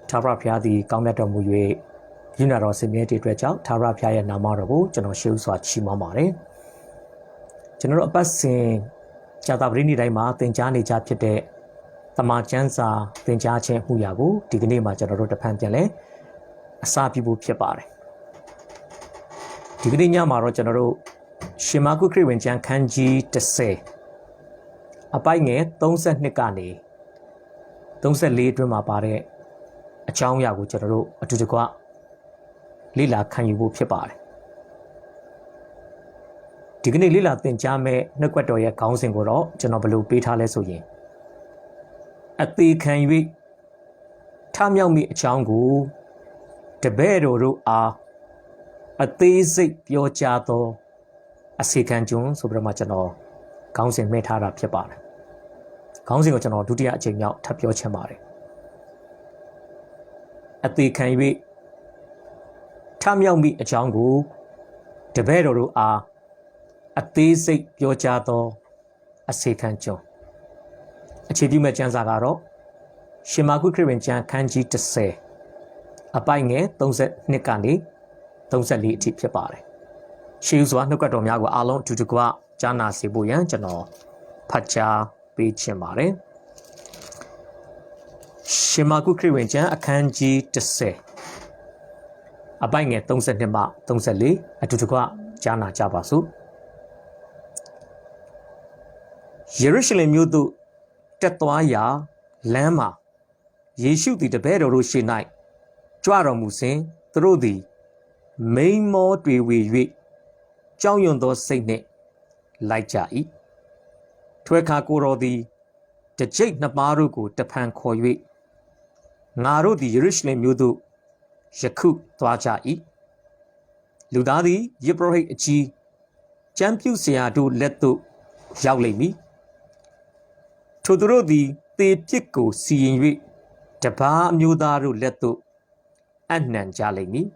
ထာဝရဘုရားသည်ကောင်းမြတ်တော်မူ၍ယုနာတော်စင်မြဲတည်အတွက်ကြောင့်ထာဝရဘုရားရဲ့နာမတော်ကိုကျွန်တော်ရှေးဥစွာချီးမွမ်းပါတယ်ကျွန်တော်တို့အပတ်စဉ်ဇာတာပရိနိတိုင်းမှာသင်ကြားနေကြဖြစ်တဲ့တမန်ကျမ်းစာသင်ကြားခြင်းမှုရာကိုဒီကနေ့မှာကျွန်တော်တို့တဖန်ပြန်လဲအစာပြုဖို့ဖြစ်ပါတယ်ဒီကနေ့ညမှာတော့ကျွန်တော်တို့ရှင်မာကုခရစ်ဝင်ကျမ်းခန်းကြီး30အပိုင်းငယ်32ကနေ34အတွင်းမှာပါတဲ့အကြောင်းအရာကိုကျွန်တော်တို့အတူတကွလေ့လာခံယူဖို့ဖြစ်ပါတယ်ဒီကနေ့လေ့လာသင်ကြားမဲ့နှုတ်ကပတ်တော်ရဲ့ခေါင်းစဉ်ကိုတော့ကျွန်တော်ဘယ်လိုပေးထားလဲဆိုရင်အသေးခံ၍ထမြောက်မိအကြောင်းကိုတပည့်တော်တို့အားအသေးစိတ်ပြောကြားသောအစီခံကျွန်းဆိုပြီးတော့မှကျွန်တော်ခေါင်းစဉ်မှတ်ထားတာဖြစ်ပါတယ်ခေါင်းစဉ်ကိုကျွန်တော်ဒုတိယအကြိမ်မြောက်ထပ်ပြောချင်ပါတယ်အသေးခံ၍ထမြောက်မိအကြောင်းကိုတပည့်တော်တို့အားအသေးစိတ်ပြောကြားသောအစီခံကျွန်းအခြေပြုမဲ့ကျမ်းစာကတော့ရှင်မာကုခရစ်ဝင်ကျမ်းခန်းကြီး30အပိုင်းငယ်32ကနေ34အထိဖြစ်ပါတယ်ရှေးဥစွာနှုတ်ကပတ်တော်များကိုအားလုံးအတူတကွကြားနာစေဖို့ရန်ကျွန်တော်ဖတ်ကြားပေးချင်ပါတယ်ရှင်မာကုခရစ်ဝင်ကျမ်းအခန်းကြီး30အပိုင်းငယ်32မှ34အတူတကွကြားနာကြပါစို့ယေရုရှလင်မြို့သို့တက်သွားရာလမ်းမှာယေရှုသည်တပည့်တော်တို့ရှေ့၌ကြွတော်မူစဉ်သူတို့သည်မိန်မောတွေဝေ၍ကြောက်ရွံ့သောစိတ်နှင့်လိုက်ကြ၏ထွဲခါကိုတော်သည်တကြိတ်နှစ်ပါးတို့ကိုတဖန်ခေါ်၍ငါတို့သည်ယေရုရှလင်မြို့သို့ယခုသွားကြ၏လူသားသည်ယေဘရဟိတ်အကြီးကျမ်းပြုဆရာတို့လက်သို့ရောက်လိမ့်မည်ထိုသူတို့သည်သေပြစ်ကိုစီရင်၍တပါးအမျိုးသားတို့လက်သို့အနှံကြလိမ့်မည်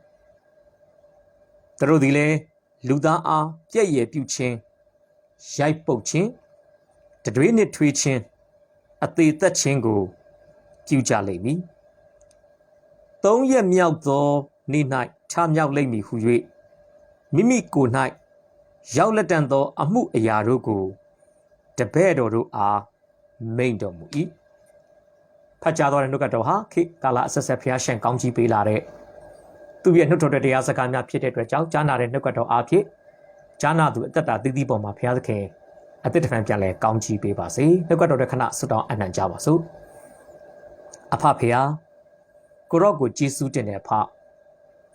သူတို့သည်လည်းလူသားအားပြည့်ရည်ပြုခြင်းရိုက်ပုတ်ခြင်းတတွေးနှင့်ထွေးခြင်းအသေးသက်ခြင်းကိုပြုကြလိမ့်မည်သုံးရက်မြောက်သောနေ့၌ထမြောက်လိမ့်မည်ဟု၍မိမိကိုယ်၌ရောက်လက်တန်သောအမှုအရာတို့ကိုတပည့်တော်တို့အားမိန့်တော်မူ၏ဖတ်ကြားတော်တဲ့နှုတ်ကပတ်တော်ဟာခေတ်ကာလအဆက်ဆက်ဖျားရှင်ကောင်းကြီးပေးလာတဲ့သူရဲ့နှုတ်တော်တဲ့တရားစကားများဖြစ်တဲ့အတွက်ကြောင့်ကြားနာတဲ့နှုတ်ကပတ်တော်အားဖြင့်ကြားနာသူအသက်တာတည်တည်ပေါ်မှာဘုရားသခင်အသက်တဖန်ပြန်လဲကောင်းကြီးပေးပါစေနှုတ်ကပတ်တော်တဲ့ခဏဆုတောင်းအနံ့ကြပါစို့အဖဖျားကိုရော့ကိုဂျေစုတင်တဲ့အဖ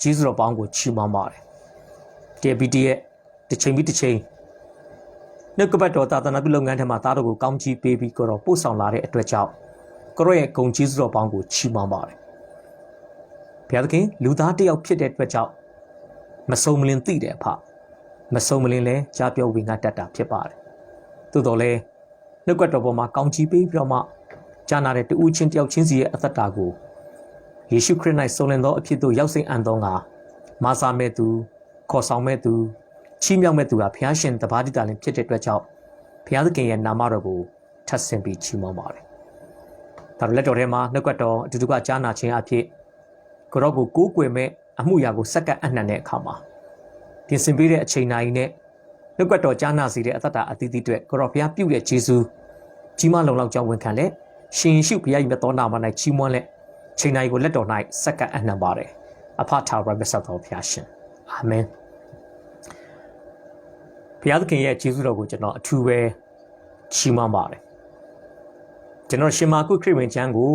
ဂျေစုတော်ပေါင်းကိုချီးမွမ်းပါတယ်TBTရဲ့တစ်ချိန်ပြီးတစ်ချိန်နှုတ်ကပတ်တော်သာသနာပြုလုပ်ငန်းထဲမှာသားတော်ကိုကောင်းကြီးပေးပြီးကိုရောပို့ဆောင်လာတဲ့အတွက်ကြောင့်ကိုရောရဲ့ဂုဏ်ကျေးဇူးတော်ပေါင်းကိုချီးမွမ်းပါတယ်ဘုရားသခင်လူသားတစ်ယောက်ဖြစ်တဲ့အတွက်ကြောင့်မစုံမလင်သိတဲ့အဖမစုံမလင်လဲကြားပြောဝေငှတတ်တာဖြစ်ပါတယ်သို့တော်လဲနှုတ်ကပတ်တော်ပေါ်မှာကောင်းကြီးပေးပြီးတော့မှကြားနာတဲ့တူးချင်းတယောက်ချင်းစီရဲ့အသက်တာကိုယေရှုခရစ်၌စုံလင်သောအဖြစ်သို့ရောက်စိမ့်အံ့သောငါမာစာမဲ့သူခေါ်ဆောင်မဲ့သူချီးမြှောက်မဲ့သူဟာဘုရားရှင်တပါးတည်းတာလည်းဖြစ်တဲ့အတွက်ကြောင့်ဘုရားသခင်ရဲ့နာမတော်ကိုထပ်ဆင့်ပြီးချီးမွမ်းပါတယ်ဒါလက်တော်ထဲမှာနှုတ်ကပတ်တော်အတူတူကကြားနာခြင်းအဖြစ်ကိုရောကိုကိုးကွယ်မဲ့အမှုရာကိုစက္ကန့်အနှံ့တဲ့အခါမှာပြင်ဆင်ပေးတဲ့အချိန်တိုင်းနဲ့နှုတ်ကပတ်တော်ကြားနာစီတဲ့အသက်တာအသီးသီးတွေကိုရောဘုရားပြုတဲ့ယေရှုကြီးမားလုံလောက်ကြောင်းဝန်ခံလက်ရှင်ရှုဘုရားရဲ့တော်နာမ၌ချီးမွမ်းလက်ချိန်တိုင်းကိုလက်တော်၌စက္ကန့်အနှံ့ပါတယ်အဖထာဝရမြတ်တော်ဘုရားရှင်အာမင်ဘုရားသခင်ရဲ့ကျေးဇူးတော်ကိုကျွန်တော်အထူးပဲချီးမွမ်းပါတယ်ကျွန်တော်ရှင်မာကုခရစ်ဝင်ကျမ်းကို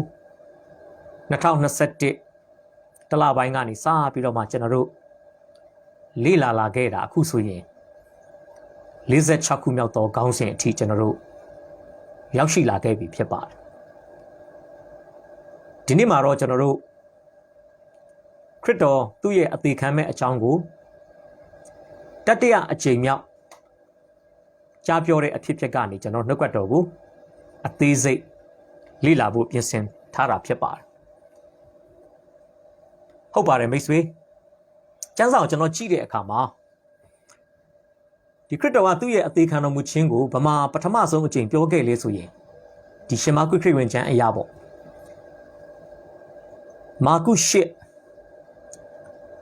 2021တလပိုင်းကနေစပြီးတော့မှကျွန်တော်တို့လေ့လာခဲ့တာအခုဆိုရင်46ခုမြောက်သောခေါင်းစဉ်အထိကျွန်တော်တို့ရောက်ရှိလာခဲ့ပြီဖြစ်ပါတယ်ဒီနေ့မှာတော့ကျွန်တော်တို့ခရစ်တော်သူ့ရဲ့အသေးခံမဲ့အကြောင်းကိုတတိယအကြိမ်မြောက်ကြားပြောတဲ့အဖြစ်ဖြစ်ကနေကျွန်တော်နှုတ်ကပတ်တော်ကိုအသေးစိတ်လေ့လာဖို့ပြင်ဆင်ထားတာဖြစ်ပါတယ်ဟုတ်ပါတယ်မိတ်ဆွေကျမ်းစာကိုကျွန်တော်ကြည့်တဲ့အခါမှာဒီခရစ်တော်ကသူ့ရဲ့အသေးခံတော်မူခြင်းကိုဗမာပထမဆုံးအကြိမ်ပြောခဲ့လေဆိုရင်ဒီရှင်မာကုခရစ်ဝင်ကျမ်းအရာပေါ့ မာကုရှစ်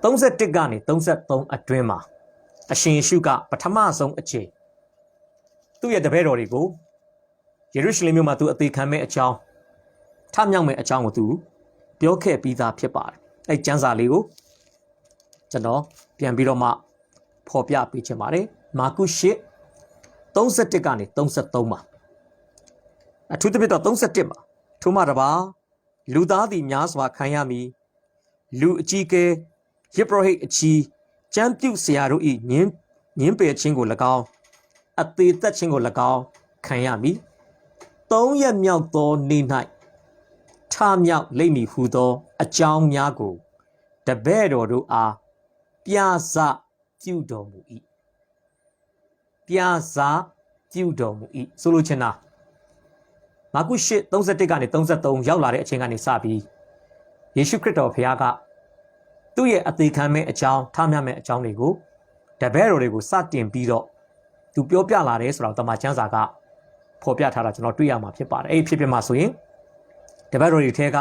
31ကနေ33အတွင်းမှာအရှင်ယေရှုကပထမဆုံးအချိန်သူ့ရဲ့တပည့်တော်တွေကိုယေရုရှလင်မြို့မှာသူအသေးခံမဲ့အကြောင်းထမြောက်မဲ့အကြောင်းကိုသူပြောခဲ့ပြီးသားဖြစ်ပါတယ်။အဲ့ကျမ်းစာလေးကိုကျွန်တော်ပြန်ပြီးတော့မှဖော်ပြပေးချင်ပါတယ်။မာကုရှစ်31ကနေ33မှာအထူးသဖြင့်တော့31မှာထိုမှတပါလူသားသည်များစွာခံရမည်လူအကြီးကဲယေဘရဟိတ်အကြီးကျမ်းပြုဆရာတို့၏ညင်းပယ်ခြင်းကို၎င်းအသေးသက်ခြင်းကို၎င်းခံရမည်3ရက်မြောက်သောနေ့၌ထမြောက်လိမ့်မည်ဟုသောအကြောင်းများကိုတပည့်တော်တို့အားပြစပြုတော်မူ၏ပြစပြုတော်မူ၏ဆိုလိုချင်တာမာကုရှစ်31ကနေ33ရောက်လာတဲ့အချိန်ကနေစပြီးယေရှုခရစ်တော်ဖခင်ကသူ့ရဲ့အသေးခံမဲ့အကြောင်းထမြောက်မဲ့အကြောင်းတွေကိုတပည့်တော်တွေကိုစတင်ပြီးတော့သူပြောပြလာတယ်ဆိုတော့တမန်ကျမ်းစာကဖော်ပြထားတာကျွန်တော်တွေ့ရမှာဖြစ်ပါတယ်အဲ့ဒီဖြစ်ဖြစ်မှာဆိုရင်တပည့်တော်တွေထဲက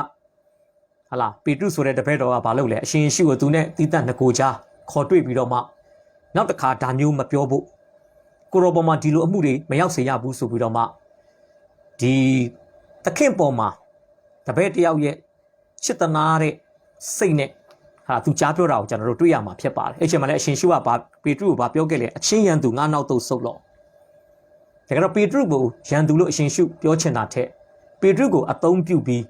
ဟာလာပေတရုဆိုတဲ့တပည့်တော်ကဘာလုပ်လဲအရှင်ယေရှုကိုသူနဲ့တီးသက်နှစ်ကိုကြားခေါ်တွေ့ပြီးတော့မှနောက်တစ်ခါဒါမျိုးမပြောဖို့ကိုရောပေါ်မှာဒီလိုအမှုတွေမရောက်စေရဘူးဆိုပြီးတော့မှဒီသခင်ပေါ်မှာတပည့်တယောက်ရဲ့ချစ်တနာတဲ့စိတ်နဲ့ဟာသူကြားပြောတာကိုကျွန်တော်တို့တွေ့ရမှာဖြစ်ပါတယ်အဲ့ချိန်မှာလည်းအရှင်ရှုကပေတရုကိုပြောခဲ့လေအချင်းရန်သူငါနောက်သို့ဆုတ်လော့ဒါကတော့ပေတရုကိုရန်သူလို့အရှင်ရှုပြောချင်တာထက်ပေတရုကိုအသုံးပြုပြီး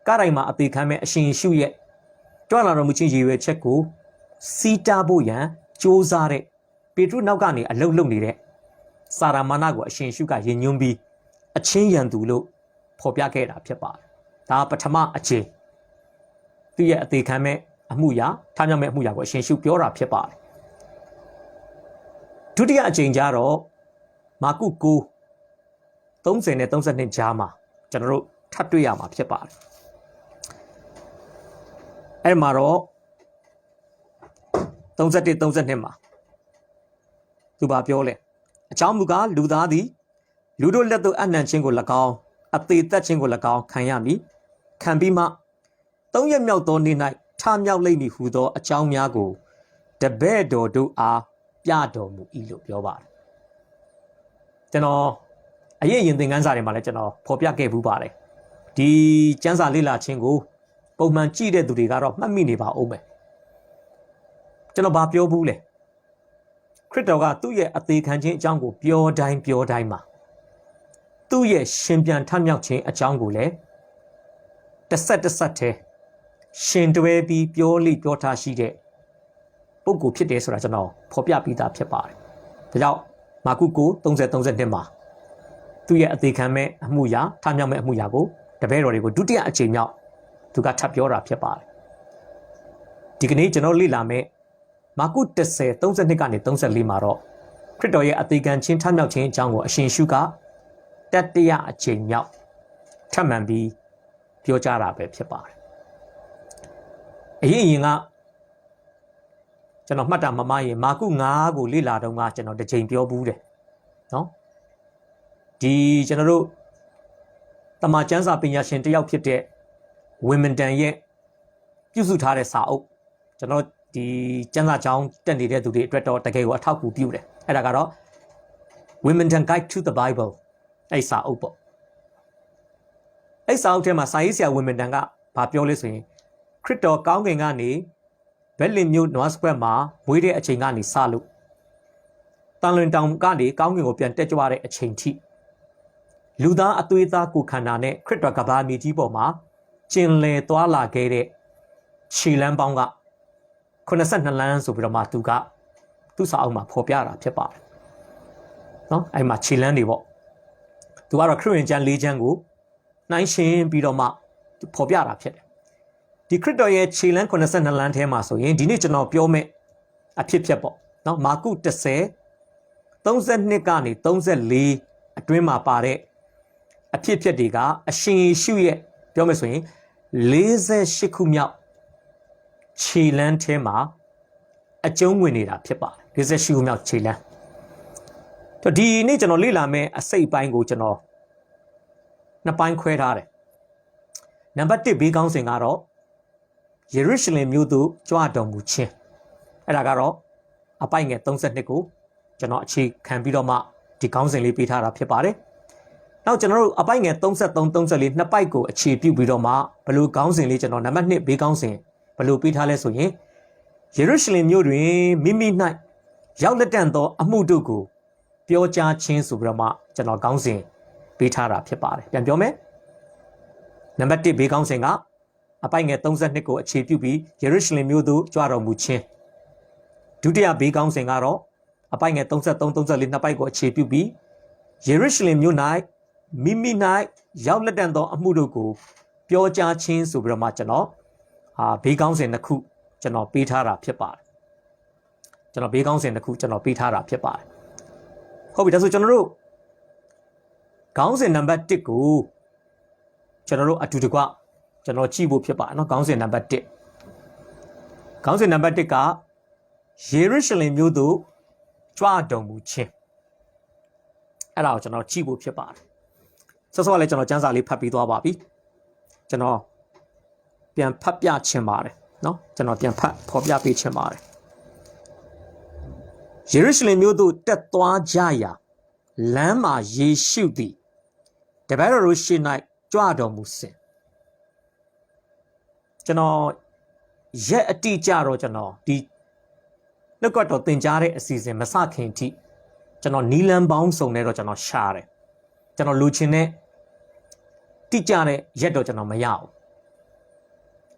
ကားတိုင်းမှာအသေးခံမဲ့အရှင်ရှုရဲ့ကြွလာတော်မူခြင်းရည်ရွယ်ချက်ကိုစီးတားဖို့ရန်ကြိုးစားတဲ့ပေတရုနောက်ကနေအလုတ်လုတ်နေတဲ့စာရမဏကိုအရှင်ရှုကယဉ်ညွန်းပြီးအချင်းရန်သူလို့ဖော်ပြခဲ့တာဖြစ်ပါတယ်ဒါပထမအချိန်သူရဲ့အသေးခံမဲ့အမှုရာထားမြောက်မဲ့အမှုရာကိုအရှင်ရှုပြောတာဖြစ်ပါတယ်ဒုတိယအချိန်ကျတော့မာကု9 30နဲ့32ကြားမှာကျွန်တော်တို့ထပ်တွေ့ရမှာဖြစ်ပါတယ်အဲ့မှာတော့31 32မှာသူဘာပြောလဲအကြောင်းမူကားလူသားသည်လူတို့လက်သို့အနှံခြင်းကို၎င်းအသေးသက်ခြင်းကို၎င်းခံရမည်ခံပြီးမှ3ရက်မြောက်သောနေ့၌ထမြောက်လိမ့်မည်ဟုသောအကြောင်းများကိုတပည့်တော်တို့အားပြတော်မူ၏လို့ပြောပါတယ်ကျွန်တော်အရေးရင်သင်ခန်းစာတွေမှာလည်းကျွန်တော်ဖော်ပြခဲ့ဘူးပါတယ်ဒီကျမ်းစာလေ့လာခြင်းကိုပုံမှန်ကြည့်တဲ့သူတွေကတော့မှတ်မိနေပါဦးမယ်ကျွန်တော်ဘာပြောဘူးလဲခရစ်တော်ကသူ့ရဲ့အသေးခံခြင်းအကြောင်းကိုပြောတိုင်းမှာသူ့ရဲ့ရှင်ပြန်ထမြောက်ခြင်းအကြောင်းကိုလည်းတစ်ဆက်တည်းရှင်တွဲပြီးပြောလိပြောထားရှိတဲ့ပုဂ္ဂိုလ်ဖြစ်တယ်ဆိုတာကျွန်တော်ဖော်ပြပြီးသားဖြစ်ပါတယ်ဒါကြောင့်မာကု9 30 32မှာသူ့ရဲ့အသေးခံမဲ့အမှုရာထမြောက်မဲ့အမှုရာကိုတပည့်တော်တွေကိုဒုတိယအကြိမ်မြောက်သူကထပ်ပြောတာဖြစ်ပါတယ်ဒီကနေ့ကျွန်တော်လေ့လာမယ့်မာကု10 32ကနေ34မှာတော့ခရစ်တော်ရဲ့အသေးခံခြင်းထမြောက်ခြင်းအကြောင်းကိုအရှင်ရှုကတတိယအကြိမ်မြောက်ထပ်မံပြီးပြောကြားတာပဲဖြစ်ပါတယ်အရင်ကကျွန်တော်မှတ်တာမမှားရင်မာကု9ကိုလေ့လာတော့ကကျွန်တော်တစ်ချိန်ပြောဘူးတယ်နော်ဒီကျွန်တော်တို့တမန်ကျမ်းစာပညာရှင်တယောက်ဖြစ်တဲ့ဝင်းမန်တန်ရဲ့ပြုစုထားတဲ့စာအုပ်ကျွန်တော်ဒီကျမ်းစာကျောင်းတက်နေတဲ့သူတွေအတွက်တော့တကယ်ကိုအထောက်အကူပြုတယ်အဲ့ဒါကတော့ Women's Guide to the Bible အဲ့စာအုပ်ပေါ့အဲ့စာအုပ်ထဲမှာစာရေးဆရာဝင်းမန်တန်ကဘာပြောလဲဆိုရင်ခရစ်တော်ကောင်းကင်ကနေဘက်လင်မြို့နွားစကွက်မှာမွေးတဲ့အချိန်ကနေစလို့တန်လွင်တောင်ကနေကောင်းကင်ကိုပြန်တက်ကြွတဲ့အချိန်ထိလူသားအသွေးသားကိုခန္ဓာနဲ့ခရစ်တော်ကဘာမြေကြီးပေါ်မှာကျင်လည်သွားလာခဲ့တဲ့ခြေလမ်းပေါင်းက82လမ်းဆိုပြီးတော့မှသူစာအုပ်မှာဖော်ပြတာဖြစ်ပါတယ်နော်အဲ့မှာခြေလမ်းတွေပေါ့သူကတော့ခရစ်ဝင်ကျမ်း၄ကျမ်းကိုနှိုင်းရှင်းပြီးတော့မှဖော်ပြတာဖြစ်တယ်ဒီခရစ်တော်ရဲ့ခြေလမ်း82လမ်းထဲမှာဆိုရင်ဒီနေ့ကျွန်တော်ပြောမယ့်အဖြစ်ပေါ့နော်မာကု10 32ကနေ34အတွင်းမှာပါတဲ့အဖြစ်တွေကအရှင်ယေရှုရဲ့ပြောမယ်ဆိုရင်48ခုမြောက်ခြေလမ်းထဲမှာအကျုံးဝင်နေတာဖြစ်ပါတယ်48ခုမြောက်ခြေလမ်းတော့ဒီနေ့ကျွန်တော်လေ့လာမယ့်အစိတ်ပိုင်းကိုကျွန်တော်နှစ်ပိုင်းခွဲထားတယ်နံပါတ်1ဘေးကောင်းစဉ်ကတော့ ယေရုရှလင်မြို့သို့ကြွတော်မူခြင်းအဲ့ဒါကတော့အပိုင်ငယ်32ကိုကျွန်တော်အခြေခံပြီးတော့မှဒီခေါင်းစဉ်လေးပေးထားတာဖြစ်ပါတယ်။နောက်ကျွန်တော်တို့အပိုင်ငယ်33 34နှစ်ပိုက်ကိုအခြေပြုပြီးတော့မှဘယ်လိုခေါင်းစဉ်လေးကျွန်တော်နံပါတ်1ဘေးခေါင်းစဉ်ဘယ်လိုပေးထားလဲဆိုရင်ယေရုရှလင်မြို့တွင်မိမိ၌ရောက်လက်တန့်သောအမှုတို့ကိုပြောကြားခြင်းဆိုပြီးတော့မှကျွန်တော်ခေါင်းစဉ်ပေးထားတာဖြစ်ပါတယ်။ပြန်ပြောမယ်။နံပါတ်1ဘေးခေါင်းစဉ်ကအပိုင်ငယ်32ကိုအခြေပြုပြီးယေရုရှလင်မြို့သို့ကြွတော်မူခြင်းဒုတိယဘေးခေါင်းစဉ်ကတော့အပိုင်ငယ်33 34နှစ်ပိုက်ကိုအခြေပြုပြီးယေရုရှလင်မြို့၌မိမိ၌ရောက်လက်တန့်သောအမှုတို့ကိုပြောကြားခြင်းဆိုပြီးတော့မှကျွန်တော်ဘေးခေါင်းစဉ်တစ်ခုကျွန်တော်ပေးထားတာဖြစ်ပါတယ်ကျွန်တော်ဘေးခေါင်းစဉ်တစ်ခုကျွန်တော်ပေးထားတာဖြစ်ပါတယ်ဟုတ်ပြီဒါဆိုကျွန်တော်တို့ခေါင်းစဉ်နံပါတ်1ကိုကျွန်တော်တို့အတူတကွကျွန်တော်ကြည့်ဖို့ဖြစ်ပါတယ်เนาะခေါင်းစဉ်နံပါတ်1ခေါင်းစဉ်နံပါတ်1ကယေရုရှလင်မြို့သို့ကြွတော်မူခြင်းအဲ့ဒါကိုကျွန်တော်ကြည့်ဖို့ဖြစ်ပါတယ်ဆောစောကလည်းကျွန်တော်စံစာလေးဖတ်ပြီးသွားပါပြီကျွန်တော်ပြန်ဖတ်ပြချင်ပါတယ်เนาะကျွန်တော်ပြန်ဖတ်ဖော်ပြပေးချင်ပါတယ်ယေရုရှလင်မြို့သို့တက်သွားကြရာလမ်းမှာယေရှုသည်တပည့်တော်တို့ရှေ့၌ကြွတော်မူစဉ်ကျွန်တော်ရက်အတိကြတော့ကျွန်တော်ဒီနှုတ်ကပတ်တော်သင်ကြားတဲ့အစီအစဉ်မစခင်အထိကျွန်တော်နီလန်ပေါင်းစုံနဲ့တော့ကျွန်တော်ရှားတယ်ကျွန်တော်လူချင်းနဲ့တိကျတဲ့ရက်တော့ကျွန်တော်မရဘူး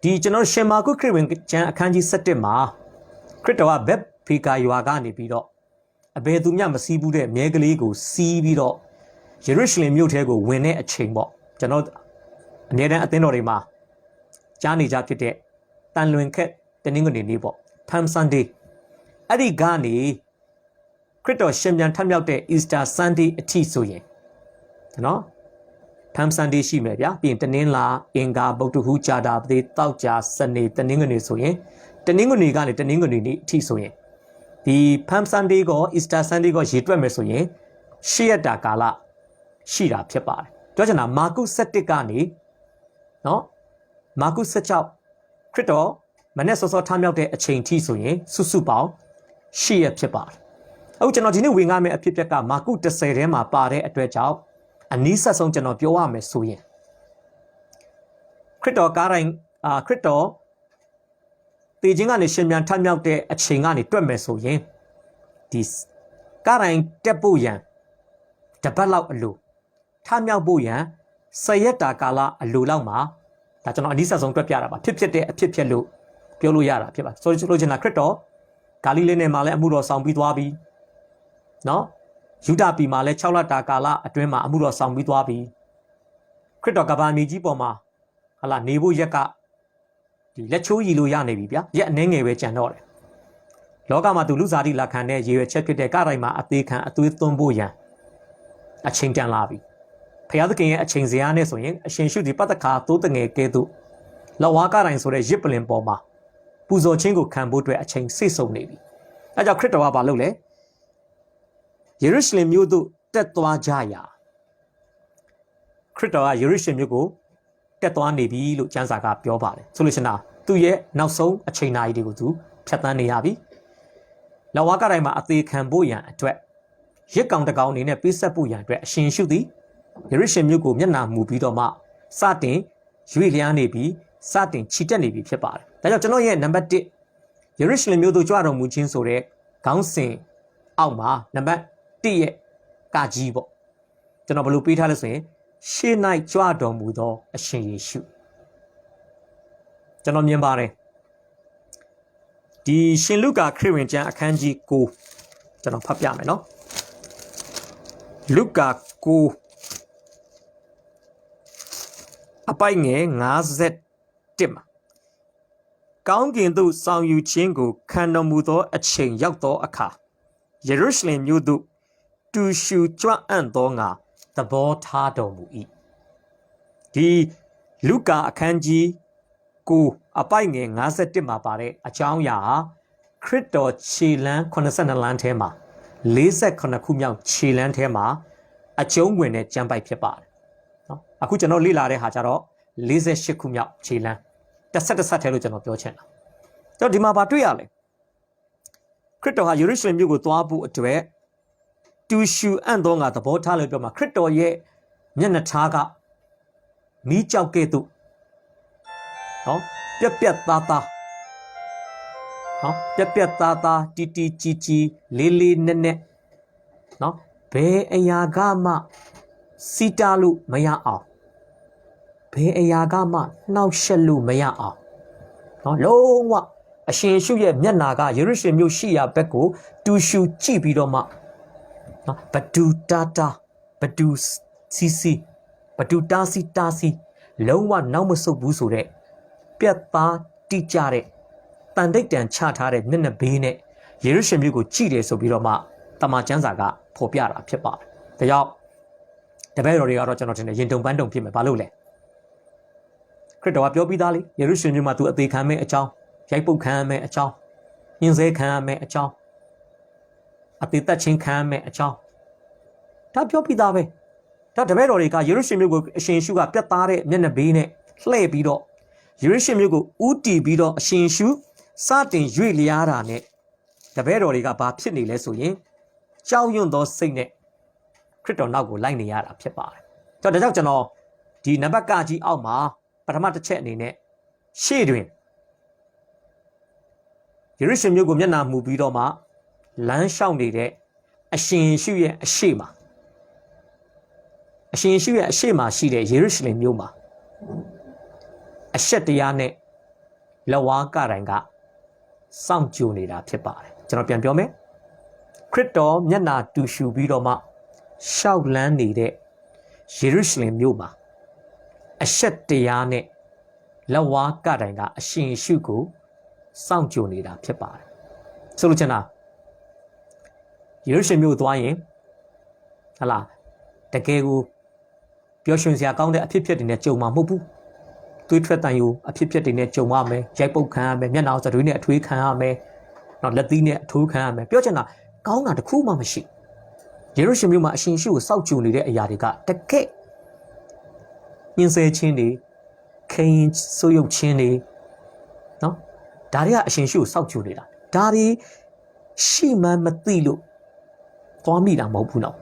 ဒီကျွန်တော်ရှင်မာကုခရစ်ဝင်ကျမ်းအခန်းကြီး7မှာခရစ်တော်ကဘက်ဖေကာရွာကနေပြီးတော့အဘယ်သူမျှမစီးဘူးတဲ့မြဲကလေးကိုစီးပြီးတော့ယေရုရှလင်မြို့ထဲကိုဝင်တဲ့အချိန်ပေါ့ကျွန်တော်အမြဲတမ်းအသင်းတော်တွေမှာကြားနေကြဖြစ်တဲ့တန်လွင်ခက်တနင်္ဂနွေနေ့ပေါ့ Palm Sunday အဲ့ဒီကနေခရစ်တော်ရှင်ပြန်ထမြောက်တဲ့ Easter Sunday အထိဆိုရင်နော် Palm Sunday ရှိမယ်ဗျာပြီးရင်တနင်္လာအင်္ဂါဗုဒ္ဓဟူးကြာတာပတေတောက်ကြာစနေတနင်္ဂနွေဆိုရင်တနင်္ဂနွေကနေတနင်္ဂနွေနေ့အထိဆိုရင်ဒီ Palm Sunday ကို Easter Sunday ကိုရေတွက်မယ်ဆိုရင်ရှေ့ရတာကာလရှိတာဖြစ်ပါတယ်ပြောချင်တာမာကု7ကနေနော်မာကု16ခရစ်တော်မနေ့စောစောထမြောက်တဲ့အချိန်ထိဆိုရင်စုစုပေါင်း8ရက်ဖြစ်ပါတယ်အခုကျွန်တော်ဒီနေ့ဝင်ကားမယ့်အဖြစ်အပျက်ကမာကု10ထဲမှာပါတဲ့အတွက်ကြောင့်အနည်းဆက်ဆုံးကျွန်တော်ပြောရမယ်ဆိုရင်ခရစ်တော်ကားတိုင်းခရစ်တော်တည်ခြင်းကနေရှင်ပြန်ထမြောက်တဲ့အချိန်ကနေတွက်မယ်ဆိုရင်ဒီကားတိုင်းတက်ဖို့ရန်တပတ်လောက်အလိုထမြောက်ဖို့ရန်10ရက်တာကာလအလိုလောက်မှာဒါကျွန်တော်အနည်းဆက်ဆုံးတွက်ပြတာပါဖြစ်တဲ့အဖြစ်ဖြစ်လို့ပြောလို့ရတာဖြစ်ပါဆိုလို့ချင်တာခရစ်တော်ဂါလိလဲနယ်မှာလည်းအမှုတော်ဆောင်ပြီးသွားပြီနော်ယူဒပြည်မှာလည်း6လတာကာလအတွင်းမှာအမှုတော်ဆောင်ပြီးသွားပြီခရစ်တော်ကဘာမြေကြီးပေါ်မှာဟလာနေဖို့ရက်ကဒီလက်ချိုးရည်လို့ရနေပြီဗျာရက်အနှဲငယ်ပဲကြံတော့တယ်လောကမှာသူလူစားတိလက်ခံတဲ့ရေရွယ်ချက်ဖြစ်တဲ့ကတိုင်းမှာအသေးခံအသွေးသွင်းဖို့ရန်အချိန်တန်လာပြီဖျားသခင်ရဲ့အချိန်စရာနဲ့ဆိုရင်အရှင်ရှုဒီပတ္တခါသိုးတငယ်ကဲသို့လဝါကတိုင်းဆိုတဲ့ရစ်ပလင်ပေါ်မှာပူဇော်ခြင်းကိုခံဖို့အတွက်အချိန်စိတ်ဆုံနေပြီအဲကြောင့်ခရစ်တော်ကဘာလုပ်လဲယေရုရှလင်မြို့သို့တက်သွားကြရာခရစ်တော်ကယေရုရှလင်မြို့ကိုတက်သွားနေပြီလို့ကျမ်းစာကပြောပါတယ်ဆိုလို့ရှိရင်သူ့ရဲ့နောက်ဆုံးအချိန်နာရီတွေကိုသူဖြတ်သန်းနေရပြီလဝါကတိုင်းမှာအသေးခံဖို့ရန်အတွက်ရစ်ကောင်တကောင်အနေနဲ့ပေးဆက်ဖို့ရန်အတွက်အရှင်ရှုသည်ယေရုရှလင်မြို့ကိုမျက်နှာမူပြီးတော့မှစတင်ရွေ့လျားနေပြီးစတင်ချီတက်နေပြီဖြစ်ပါတယ်ဒါကြောင့်ကျွန်တော်ရဲ့နံပါတ်1ယေရုရှလင်မြို့သို့ကြွတော်မူခြင်းဆိုတဲ့ခေါင်းစဉ်အောက်မှာနံပါတ်1ရဲ့ကကြီးပေါ့ကျွန်တော်ဘယ်လိုပေးထားလဲဆိုရင်ရှေ့၌ကြွတော်မူသောအရှင်ယေရှုကျွန်တော်မြင်ပါတယ်ဒီရှင်လုကာခရစ်ဝင်ကျမ်းအခန်းကြီး9ကျွန်တော်ဖတ်ပြမယ်နော်လုကာ9အပိုင်ငယ်51မှာကောင်းကင်သို့ဆောင်ယူခြင်းကိုခံတော်မူသောအချိန်ရောက်သောအခါယေရုရှလင်မြို့သို့တူရှူကြွအံ့သောငါသဘောထားတော်မူ၏ဒီလုကာအခန်းကြီး9အပိုင်ငယ်51မှာပါတဲ့အကြောင်းအရာဟာခရစ်တော်ခြေလမ်း82လမ်းထဲမှာ48ခုမြောက်ခြေလမ်းထဲမှာအကျုံးဝင်တဲ့ကျမ်းပိုက်ဖြစ်ပါတယ်နော်အခုကျွန်တော်လေ့လာတဲ့ဟာကြတော့48ခုမြောက်ခြေလမ်း တက်ထဲလို့ကျွန်တော်ပြောချင်တာတော့ဒီမှာဗာတွေ့ရလဲခရစ်တော်ဟာယေရုရှလင်မြို့ကိုသွားဖို့အတွက်တူရှူအံ့သောငါသဘောထားလို့ပြောမှာခရစ်တော်ရဲ့မျက်နှာထားကမီးကြောက်ကဲ့သို့နော်ပြက်သားသားနော်ပြက်သားသားတီကြီးလေးနက်နော်ဘယ်အရာကမှစီတာလို့မရအောင်ဘယ်အရာကမှနှောက်ယှက်လို့မရအောင်နော်လုံးဝအရှင်ရှုရဲ့မျက်နာကယေရုရှလင်မြို့ရှိရာဘက်ကိုတူရှူကြည့်ပြီးတော့မှနော်ဘဒူတာဘဒူစီဘဒူတာစီလုံးဝနောက်မဆုတ်ဘူးဆိုတဲ့ပြတ်သားတိကျတဲ့တန်တိတ်တန်ချထားတဲ့မျက်နှာဘေးနဲ့ယေရုရှလင်မြို့ကိုကြည့်တယ်ဆိုပြီးတော့မှတမန်ကျမ်းစာကဖော်ပြတာဖြစ်ပါတယ်ဒါကြောင့်တပည့်တော်တွေကတော့ကျွန်တော်ထင်တယ်ရင်တုံပန်းတုံဖြစ်မယ်ဘာလို့လဲခရစ်တော်ကပြောပြီးသားလေယေရုရှလင်မြို့မှာသူအသေးခံမဲ့အကြောင်းရိုက်ပုတ်ခံရမဲ့အကြောင်းညှင်းဆဲခံရမဲ့အကြောင်းအသေးသက်ချင်းခံရမဲ့အကြောင်းဒါပြောပြီးသားပဲဒါတပည့်တော်တွေကယေရုရှလင်မြို့ကိုအရှင်ရှုကပြတ်သားတဲ့မျက်နှာဘေးနဲ့လှည့်ပြီးတော့ယေရုရှလင်မြို့ကိုဥတီပြီးတော့အရှင်ရှုစတင်ရွေ့လျားတာနဲ့တပည့်တော်တွေကဘာဖြစ်နေလဲဆိုရင်ကြောက်ရွံ့သောစိတ်နဲ့ခရစ်တော်နောက်ကိုလိုက်နေရတာဖြစ်ပါတယ်ဒါကြောင့်ကျွန်တော်ဒီနံပါတ်ကကြီးအောက်မှာပထမတစ်ချက်အနေနဲ့ရှေ့တွင်ယေရုရှလင်မြို့ကိုမျက်နှာမူပြီးတော့မှလမ်းလျှောက်နေတဲ့အရှင်ရှုရဲ့အရှိမအရှင်ရှုရဲ့အရှိမရှိတဲ့ယေရုရှလင်မြို့မှာအရှက်တရားနဲ့လက်ဝါးကတိုင်ကစောင့်ကြိုနေတာဖြစ်ပါတယ်ကျွန်တော်ပြန်ပြောမယ်ခရစ်တော်မျက်နှာတူရှူပြီးတော့မှရှောက်လန်းနေတဲ့ယေရုရှလင်မြို့မှာအရှက်တရားနဲ့လက်ဝါးကတိုင်ကအရှင်ရှုကိုစောင့်ကြိုနေတာဖြစ်ပါတယ်ဆိုလိုချင်တာယေရုရှလင်မြို့သွားရင်ဟလာတကယ်ကိုပျော်ရွှင်စရာကောင်းတဲ့အဖြစ်တွေနဲ့ကြုံမှာမဟုတ်ဘူးသွေးထွက်တန်ယူအဖြစ်တွေနဲ့ကြုံရမယ်ရိုက်ပုတ်ခံရမယ်မျက်နှာစတွေနဲ့အထွေးခံရမယ်နောက်လက်သီးနဲ့အထိုးခံရမယ်ပြောချင်တာကောင်းတာတစ်ခုမှမရှိယေရုရှလင်မြို့မှာအရှင်ရှုကိုစောင့်ကြိုနေတဲ့အရာတွေကတကယ်ညှင်းဆဲခြင်းတွေခိန်ဆိုးရုပ်ခြင်းတွေနော်ဒါတွေကအရှင်ရှုကိုစောင့်ကြိုနေတာဒါတွေရှိမှန်းမသိလို့သွားမိတာမဟုတ်ဘူးနော်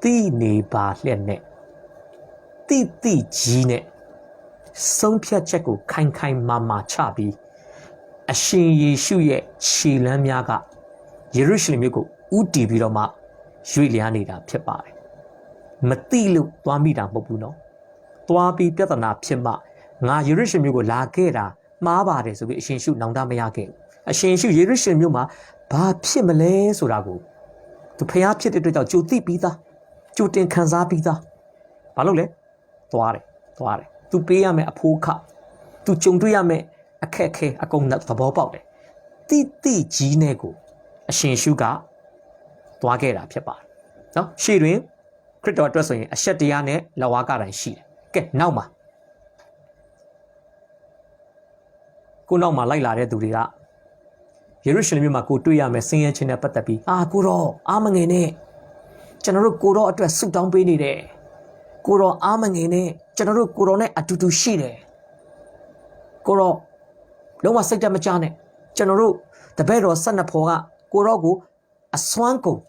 သိနေပါလျက်နဲ့တိကြီးနဲ့ဆုံးဖြတ်ချက်ကိုခိုင်မာချပြီးအရှင်ယေရှုရဲ့ခြေလမ်းများကယေရုရှလင်မြို့ကိုဥတီပြီးတော့မှရွေ့လျားနေတာဖြစ်ပါတယ်မသိလို့သွားမိတာမဟုတ်ဘူးနော်သွားပြီးပြဿနာဖြစ်မှငါယေရုရှလင်မြို့ကိုလာခဲ့တာမှားပါတယ်ဆိုပြီးအရှင်ရှုနောင်တမရခဲ့အရှင်ရှုယေရုရှလင်မြို့မှာဘာဖြစ်မလဲဆိုတာကိုသူဖျားဖြစ်တဲ့အတွက်ကြောင့်ကြိုသိပြီးသားကြိုတင်ခံစားပြီးသားဘာလို့လဲသွားတယ်သူပေးရမယ်အဖိုးခသူကြုံတွေ့ရမယ်အခက်ခဲအကုန်သဘောပေါက်တယ်တိကြီးနဲ့ကိုအရှင်ရှုကသွားခဲ့တာဖြစ်ပါတယ်နော်ရှေ့တွင်ခရစ်တော်အတွက်ဆိုရင်အရှက်တရားနဲ့လက်ဝါးကတိုင်ရှိတယ်ကဲနောက်မှာကိုနောက်မှာလိုက်လာတဲ့သူတွေကယေရုရှလင်မြို့မှာကိုတွေ့ရမယ်ဆင်းရဲခြင်းနဲ့ပတ်သက်ပြီးကိုတော့အားမငယ်နဲ့ကျွန်တော်တို့ကိုတော့အတွက်ဆုတောင်းပေးနေတယ်ကိုတော့အားမငယ်နဲ့ကျွန်တော်တို့ကိုတော့နဲ့အတူတူရှိတယ်ကိုတော့လုံးဝစိတ်တမကြနဲ့ကျွန်တော်တို့တပည့်တော်12ဖော်ကကိုတော့ကိုအစွမ်းကုန်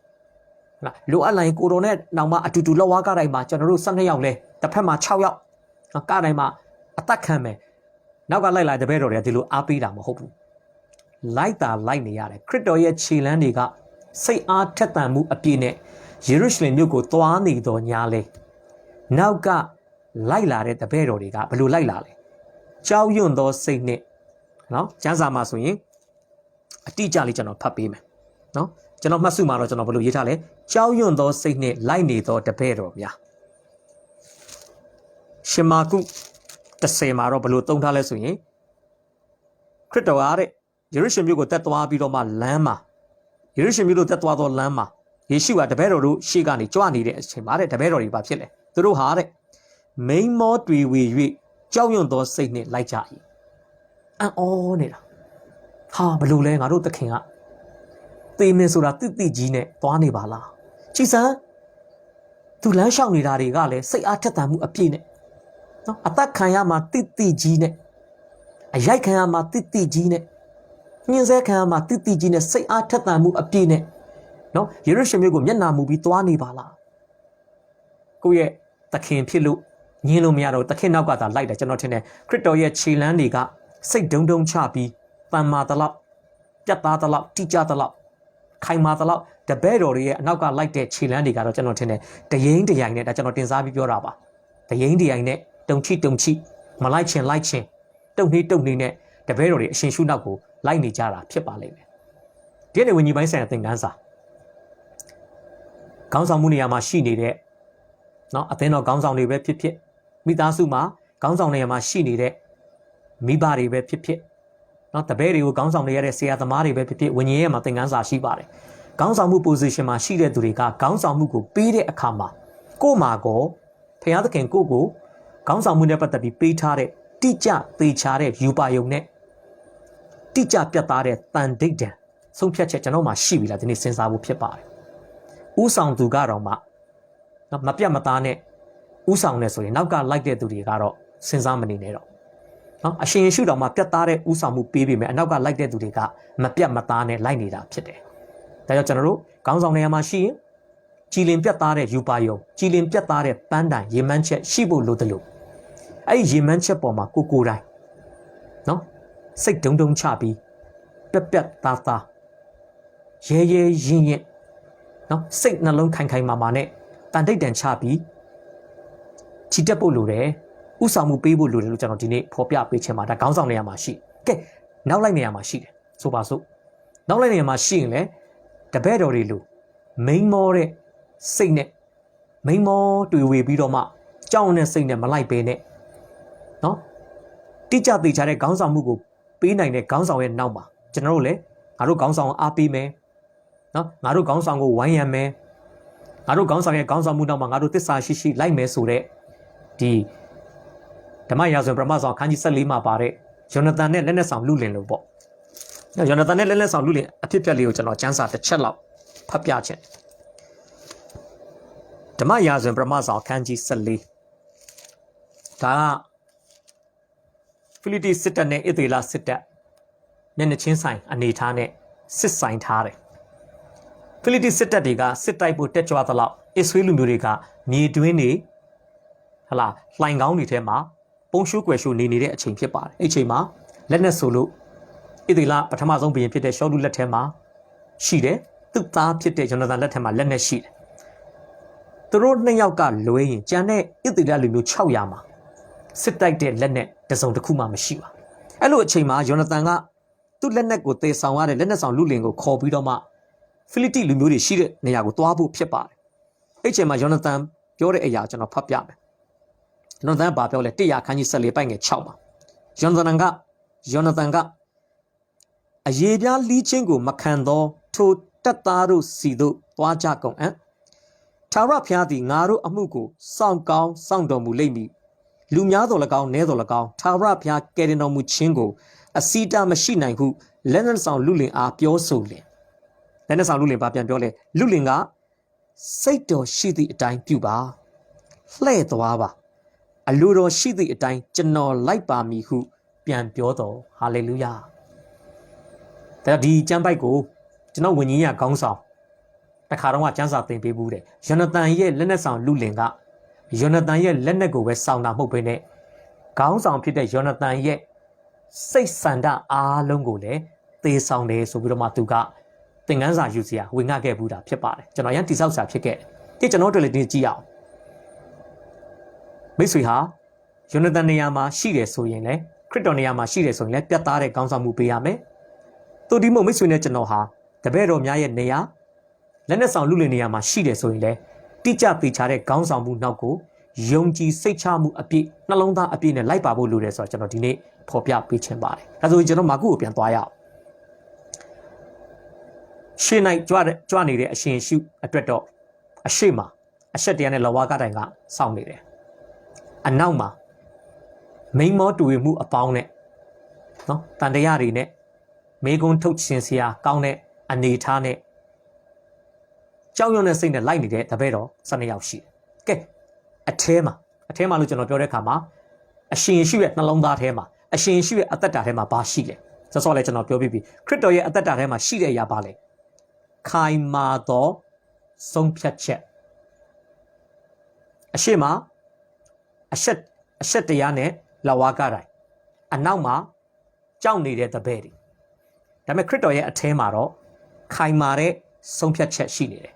လိုအပ်လိုက်ကိုတော်နဲ့နောက်မှအတူတူလောက်ဝါးကတိုင်းမှာကျွန်တော်တို့12ယောက်လဲတစ်ဖက်မှာ6ယောက်ကတိုင်းမှာအသက်ခံမယ်နောက်ကလိုက်လာတပည့်တော်တွေကဒီလိုအားပေးတာမဟုတ်ဘူးလိုက်နေရတယ်ခရစ်တော်ရဲ့ခြေလမ်းတွေကစိတ်အားထက်သန်မှုအပြည့်နဲ့ယေရုရှလင်မြို့ကိုသွားနေတော်ညာလဲနောက်ကလိုက်လာတဲ့တပည့်တော်တွေကဘယ်လိုလိုက်လာလဲကြောက်ရွံ့သောစိတ်နဲ့နော်ကျမ်းစာမှာဆိုရင်အတိအကျလေးကျွန်တော်ဖတ်ပေးမယ်နော်ကျွန်တော်မှတ်စုမှာတော့ကျွန်တော်ဘယ်လိုရေးထားလဲကြောက်ရွံ့သောစိတ်နဲ့လိုက်နေသောတပည့်တော်များရှင်မာကု30မှာတော့ဘယ်လိုသုံးထားလဲဆိုရင်ခရစ်တော်ကတဲ့ယေရုရှလင်မြို့ကိုတက်သွားပြီးတော့မှလမ်းမှာယေရုရှလင်မြို့ကိုတက်သွားသောလမ်းမှာယေရှုကတပည့်တော်တို့ရှေ့ကနေကြွနေတဲ့အချိန်မှာတဲ့တပည့်တော်တွေဘာဖြစ်လဲသူတို့ဟာတဲ့မိန်မောတွေဝေ၍ကြောက်ရွံ့သောစိတ်နဲ့လိုက်ကြ၏အံ့ဩနေတာဘယ်လိုလဲငါတို့သခင်ကသေမင်းဆိုတာတိကြီးနဲ့သွားနေပါလားကြည်စမ်းသူလမ်းလျှောက်နေတာတွေကလည်းစိတ်အားထက်သန်မှုအပြည့်နဲ့နော်အသက်ခံရမှာတိကြီးနဲ့ ရိုက်ခံရမှာတိတိကြီးနဲ့ညှင်းဆဲခံရမှာတိတိကြီးနဲ့စိတ်အားထက်သန်မှုအပြည့်နဲ့နော်ယေရုရှလင်မြို့ကိုမျက်နှာမူပြီးသွားနေပါလားကိုယ့်ရဲ့သခင်ဖြစ်လို့ညင်းလို့မရတော့သခင်နောက်ကသာလိုက်တယ်ကျွန်တော်ထင်တယ်ခရစ်တော်ရဲ့ခြေလမ်းတွေကစိတ်ဒုံဒုံချပြီးတန်မာတလောက်ပြတ်သားတလောက်တိကျတလောက်ခိုင်မာတလောက်တပည့်တော်တွေရဲ့အနောက်ကလိုက်တဲ့ခြေလမ်းတွေကတော့ကျွန်တော်ထင်တယ်တရင်တရိုင်နဲ့ဒါကျွန်တော်တင်စားပြီးပြောတာပါတရင်တရိုင်နဲ့တုံချိမလိုက်ချင်တုံနှီးနဲ့တပည့်တော်တွေအရှင်ရှုနောက်ကိုလိုက်နေကြတာဖြစ်ပါလိမ့်မယ်ဒီနေ့ဝိညာဉ်ပိုင်းဆိုင်ရာသင်ခန်းစာခေါင်းဆောင်မှုနေရာမှာရှိနေတဲ့နော်အသင်းတော်ခေါင်းဆောင်တွေပဲဖြစ်မိသားစုမှာခေါင်းဆောင်နေရာမှာရှိနေတဲ့မိဘတွေပဲဖြစ်နော်တပည့်တွေကိုခေါင်းဆောင်နေရတဲ့ဆရာသမားတွေပဲဖြစ်ဝိညာဉ်ရဲ့မှာသင်ခန်းစာရှိပါတယ်ခေါင်းဆောင်မှု position မှာရှိတဲ့သူတွေကခေါင်းဆောင်မှုကိုပေးတဲ့အခါမှာကို့မှာကောဖခင်သခင်ကိုခေါင်းဆောင်မှုနဲ့ပတ်သက်ပြီးပေးထားတဲ့တိကျသေချာတဲ့ယူပါယုံနဲ့တိကျပြတ်သားတဲ့တန်ဒိတ်တံဆုံးဖြတ်ချက်ကျွန်တော်မှရှိပြီလားဒီနေ့စဉ်းစားဖို့ဖြစ်ပါတယ်ဥဆောင်သူကတော့မှမပြတ်မသားနဲ့ဥဆောင်နေဆိုရင်နောက်ကလိုက်တဲ့သူတွေကတော့စဉ်းစားမနေနဲ့တော့နော်အရှင်ယေရှုတော်မှာပြတ်သားတဲ့ဥဆောင်မှုပေးပြီးမယ်အနောက်ကလိုက်တဲ့သူတွေကမပြတ်မသားနဲ့လိုက်နေတာဖြစ်တယ်ဒါကြောင့်ကျွန်တော်တို့ခေါင်းဆောင်နေရာမှာရှိရင်ကြည်လင်ပြတ်သားတဲ့ယူပါယုံကြည်လင်ပြတ်သားတဲ့ပန်းတိုင်ရေမှန်းချက်ရှိဖို့လိုတယ်လို့အဲ့ဒီရေမှန်းချက်ပေါ်မှာကိုတိုင်းနော်စိတ်ဒုံချပြီးပြတ်သားရဲရင်နော်စိတ်နှလုံးခိုင်မာနဲ့တန်တိတ်တန်ချပြီးချီတက်ဖို့လိုတယ်ဥဆောင်မှုပေးဖို့လိုတယ်လို့ကျွန်တော်ဒီနေ့ဖော်ပြပေးချင်ပါဒါခေါင်းဆောင်နေရာမှာရှိကဲနောက်လိုက်နေရာမှာရှိတယ်ဆိုပါစို့နောက်လိုက်နေရာမှာရှိရင်လေတပည့်တော်တွေလိုမိန်မောတဲ့စိတ်နဲ့မိန်မောတွေ့ဝေပြီးတော့မှကြောက်တဲ့စိတ်နဲ့မလိုက်ပေးနဲ့နော်တိကျသေချာတဲ့ခေါင်းဆောင်မှုကိုပေးနိုင်တဲ့ခေါင်းဆောင်ရဲ့နောက်မှာကျွန်တော်တို့လည်းငါတို့ခေါင်းဆောင်အားပေးမယ်နော်ငါတို့ခေါင်းဆောင်ကိုဝိုင်းရံမယ်ငါတို့ခေါင်းဆောင်ရဲ့ခေါင်းဆောင်မှုနောက်မှာငါတို့သစ္စာရှိလိုက်မယ်ဆိုတဲ့ဒီဓမ္မရာဇဝင်ပထမဆောင်အခန်းကြီး14မှာပါတဲ့ယောနသန်နဲ့လက်နက်ဆောင်လူလင်လို့ပေါ့ယောနသန်နဲ့လက်နက်ဆောင်လူလင်အဖြစ်ပြက်လေးကိုကျွန်တော်ကျမ်းစာတစ်ချက်လောက်ဖတ်ပြခြင်းဓမ္မရာဇဝင်ပထမဆောင်အခန်းကြီး14ဒါကဖိလိတိစစ်တပ်နဲ့ဣသေလစစ်တပ်မျက်နှာချင်းဆိုင်အနေထားနဲ့စစ်ဆိုင်ထားတယ်ဖိလိတိစစ်တပ်တွေကစစ်တိုက်ဖို့တက်ကြွသလောက်အစ္စရေးလူမျိုးတွေကမြေတွင်းနေဟလာလှိုင်ကောင်းတွေထဲမှာပုံရှုကွယ်ရှုနေတဲ့အချိန်ဖြစ်ပါတယ်အဲ့ချိန်မှာလက်နက်ဆိုလို့ဣသေလပထမဆုံးဘုရင်ဖြစ်တဲ့ရှောလုလက်ထဲမှာရှိတယ်သူ့သားဖြစ်တဲ့ယောနသန်လက်ထဲမှာလက်နက်ရှိတယ်သူတို့နှစ်ယောက်ကလွဲရင်ကျန်တဲ့ဣသေလလူမျိုး600မှာစစ်တိုက်တဲ့လက်နက်တစ်စုံတစ်ခုမှမရှိပါအဲ့လိုအချိန်မှာယောနသန်ကသူ့လက်နက်ကိုသေဆောင်ရတဲ့လက်နက်ဆောင်လူလင်ကိုခေါ်ပြီးတော့မှဖိလိတိလူမျိုးတွေရှိတဲ့နေရာကိုသွားဖို့ဖြစ်ပါတယ်အဲ့ချိန်မှာယောနသန်ပြောတဲ့အရာကျွန်တော်ဖတ်ပြမယ်ယောနသန်ဘာပြောလဲ100ခန်းကြီး14ပိုက်ငယ်6မှာယောနသန်ကအယေပြားလီးချင်းကိုမခံသောထိုတပ်သားတို့စီတို့သွားကြကုန်အံ့ထာဝရဘုရားသည်ငါတို့အမှုကိုစောင့်ကောင်းစောင့်တော်မူလိမ့်မည်လူများတော်၎င်းနည်းတော်၎င်းထာဝရဘုရားကယ်တင်တော်မူခြင်းကိုအစီတာမရှိနိုင်ဟုလက်နက်ဆောင်လူလင်အားပြောဆိုလင်လက်နက်ဆောင်လူလင်ပါပြန်ပြောလဲလူလင်ကစိတ်တော်ရှိသည့်အတိုင်းပြုပါလှဲ့သွားပါအလိုတော်ရှိသည့်အတိုင်းကျွန်တော်လိုက်ပါမည်ဟုပြန်ပြောတော်ဟာလေလုယာဒါဒီကျမ်းပိုက်ကိုကျွန်တော်ဝိညာဉ်ရခေါင်းဆောင်တခါတော့ကျမ်းစာသင်ပေးဘူးတဲ့ယောနသန်ရဲ့လက်နက်ဆောင်လူလင်ကယောနသန်ရဲ့လက်နက်ကိုပဲစောင့်တာမဟုတ်ဘဲနဲ့ခေါင်းဆောင်ဖြစ်တဲ့ယောနသန်ရဲ့စိတ်ဆန္ဒအားလုံးကိုလည်းသေဆောင်တယ်ဆိုပြီးတော့မှသူကသင်ခန်းစာယူစရာဝင်ငှခဲ့ဘူးတာဖြစ်ပါတယ်ကျွန်တော်ရန်တိဆောက်စာဖြစ်ခဲ့တယ်ကျွန်တော်တို့လည်းဒီကြည့်အောင်မိတ်ဆွေဟာယောနသန်နေရာမှာရှိတယ်ဆိုရင်လည်းခရစ်တော်နေရာမှာရှိတယ်ဆိုရင်လည်းပြတ်သားတဲ့ခေါင်းဆောင်မှုပေးရမယ်သူဒီမို့မိတ်ဆွေနဲ့ကျွန်တော်ဟာတပည့်တော်များရဲ့နေရာလက်နက်ဆောင်လူလင်နေရာမှာရှိတယ်ဆိုရင်လည်းတိကျသေချာတဲ့ခေါင်းဆောင်မှုနောက်ကိုယုံကြည်စိတ်ချမှုအပြည့်နှလုံးသားအပြည့်နဲ့လိုက်ပါဖို့လိုတယ်ဆိုတော့ကျွန်တော်ဒီနေ့ဖော်ပြပေးချင်ပါတယ်ဒါဆိုရင်ကျွန်တော်မာကုကိုပြန်သွားရအောင်ရှေ့၌ကြွနေတဲ့အရှင်ရှုအတွက်တော့အရှိမအရှက်တရားနဲ့လဝါကတိုင်ကစောင့်နေတယ်အနောက်မှာမိန်မောတူမှုအပေါင်းနဲ့နော်တန်တရားတွေနဲ့မေကွန်းထုတ်ခြင်းစရာကောင်းတဲ့အနေထားနဲ့ကြောက်ရွံ့တဲ့စိတ်နဲ့လိုက်နေတဲ့တပည့်တော်12ယောက်ရှိတယ်ကဲအထဲမှာလို့ကျွန်တော်ပြောတဲ့အခါမှာအရှင်ယေရှုရဲ့နှလုံးသားထဲမှာ အရှင်ရှိရဲ့အသက်တာထဲမှာဘာရှိလဲစောစောလည်းကျွန်တော်ပြောပြပြီခရစ်တော်ရဲ့အသက်တာထဲမှာရှိတဲ့အရာပါလေခိုင်မာသောဆုံးဖြတ်ချက်အရှိမအရှက်တရားနဲ့လက်ဝါးကတိုင်းအနောက်မှာကြောက်နေတဲ့တပည့်တွေဒါပေမဲ့ခရစ်တော်ရဲ့အထဲမှာတော့ခိုင်မာတဲ့ဆုံးဖြတ်ချက်ရှိနေတယ်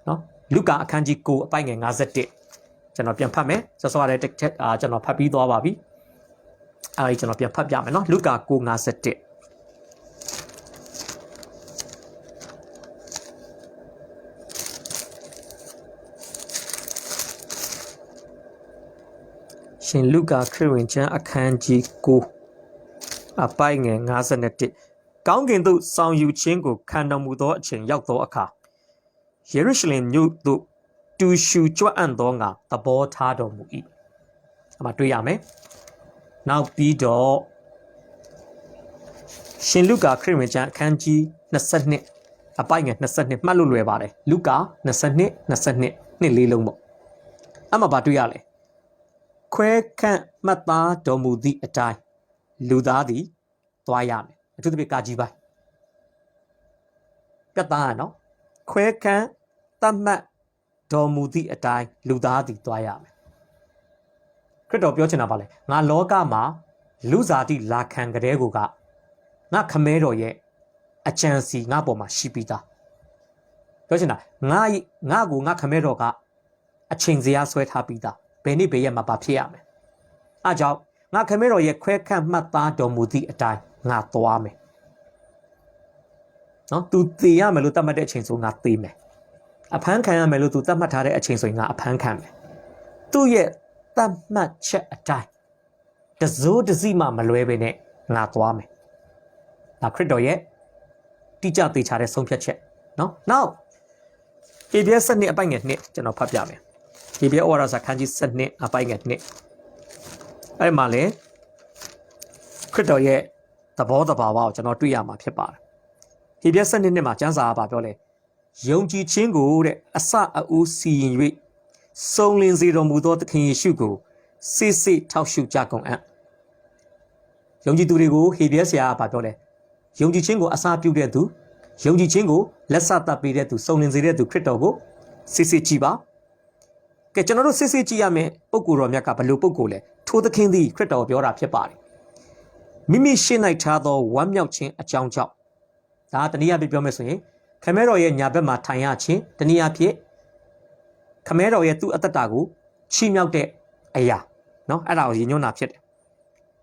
နော်လုကာအခန်းကြီး9အပိုင်ငယ်51ကျွန်တော်ပြန်ဖတ်မယ်စောစောလည်းတစ်ချက်ကျွန်တော်ဖတ်ပြီးသွားပါပြီအဲဒီကျွန်တော်ပြန်ဖတ်ပြမယ်နော်လုကာ9:51ရှင်လုကာခရစ်ဝင်ကျမ်းအခန်းကြီး9အပိုင်ငယ်51ကောင်းကင်သို့ဆောင်ယူခြင်းကိုခံတော်မူသောအချိန်ရောက်သောအခါယေရုရှလင်မြို့သို့တူရှူကြွအံ့သောငါသဘောထားတော်မူ၏အမှတွေ့ရမယ်နောက်ပြီးတော့ရှင်လုကာခရစ်ဝင်ကျမ်းအခန်းကြီး22အပိုင်ငယ်22မှတ်လို့လွယ်ပါတယ်လုကာ22နှစ်လေးလုံးပေါ့အမှဘာတွေ့ရလဲခွဲခန့်မှတ်သားတော်မူသည့်အတိုင်းလူသားသည်သွားရမယ်အထူးသဖြင့်ကာကြီးပိုင်းပြတ်သားရနော်ခွဲခန့်သတ်မှတ်တော်မူသည့်အတိုင်းလူသားသည်သွားရမယ်ခရစ်တော်ပြောချင်တာပါလေငါလောကမှာလူစားတိလာခံကြတဲ့ကိုကငါခမဲတော်ရဲ့အကြံစီငါပေါ်မှာရှိပြီးသားပြောချင်တာငါကိုငါခမဲတော်ကအချိန်စရာဆွဲထားပြီးသားဘယ်နေ့ဘယ်ရက်မှာပါဖြစ်ရမယ်အားကြောင့်ငါခမဲတော်ရဲ့ခွဲခန့်မှတ်သားတော်မူသည့်အတိုင်းငါသွားမယ်နော်သူသေရမယ်လို့သတ်မှတ်တဲ့အချိန်ဆိုငါသေမယ်အဖမ်းခံရမယ်လို့သူသတ်မှတ်ထားတဲ့အချိန်ဆိုရင်ငါအဖမ်းခံမယ်သူ့ရဲ့သတ်မှတ်ချက်အတိုင်းတစိုးတစည်းမှမလွဲပဲနဲ့ငါသွားမယ်ဒါခရစ်တော်ရဲ့တိကျသေချာတဲ့ဆုံးဖြတ်ချက်နော်နောက်ဟေဘရဲ7အပိုင်ငယ်2ကျွန်တော်ဖတ်ပြမယ်ဟေဘရဲဩဝါဒစာခန်းကြီး7အပိုင်ငယ်2အဲ့မှာလေခရစ်တော်ရဲ့သဘောတဘာဝကိုကျွန်တော်တွေ့ရမှာဖြစ်ပါတယ်ဟေဘရဲ7မှာကျမ်းစာကပြောလဲယုံကြည်ခြင်းကိုတဲ့အစအဦးစီရင်၍စုံလင်စေတော်မူသောသခင်ယေရှုကိုစစ်စစ်ထောက်ရှုကြကုန်အံ့ယုံကြည်သူတွေကိုဟေဘရဲဆရာကပြောလဲယုံကြည်ခြင်းကိုအစပြုတဲ့သူယုံကြည်ခြင်းကိုလက်ဆသတ်ပေးတဲ့သူစုံလင်စေတဲ့သူခရစ်တော်ကိုစစ်စစ်ကြည့်ပါကဲကျွန်တော်တို့စစ်စစ်ကြည့်ရမယ်ပုဂ္ဂိုလ်တော်မြတ်ကဘယ်လိုပုဂ္ဂိုလ်လဲထိုသခင်သည်ခရစ်တော်ပြောတာဖြစ်ပါတယ်မိမိရှင်းလိုက်ထားသောဝမ်းမြောက်ခြင်းအကြောင်းကြောင့်ဒါတနည်းအားဖြင့်ပြောမယ်ဆိုရင်ခမဲတော်ရဲ့ညာဘက်မှာထိုင်ရခြင်းတနည်းအားဖြင့်ခမဲတော်ရဲ့သူ့အတ္တတာကိုချီးမြှောက်တဲ့အရာနော်အဲ့ဒါကိုရည်ညွှန်းတာဖြစ်တယ်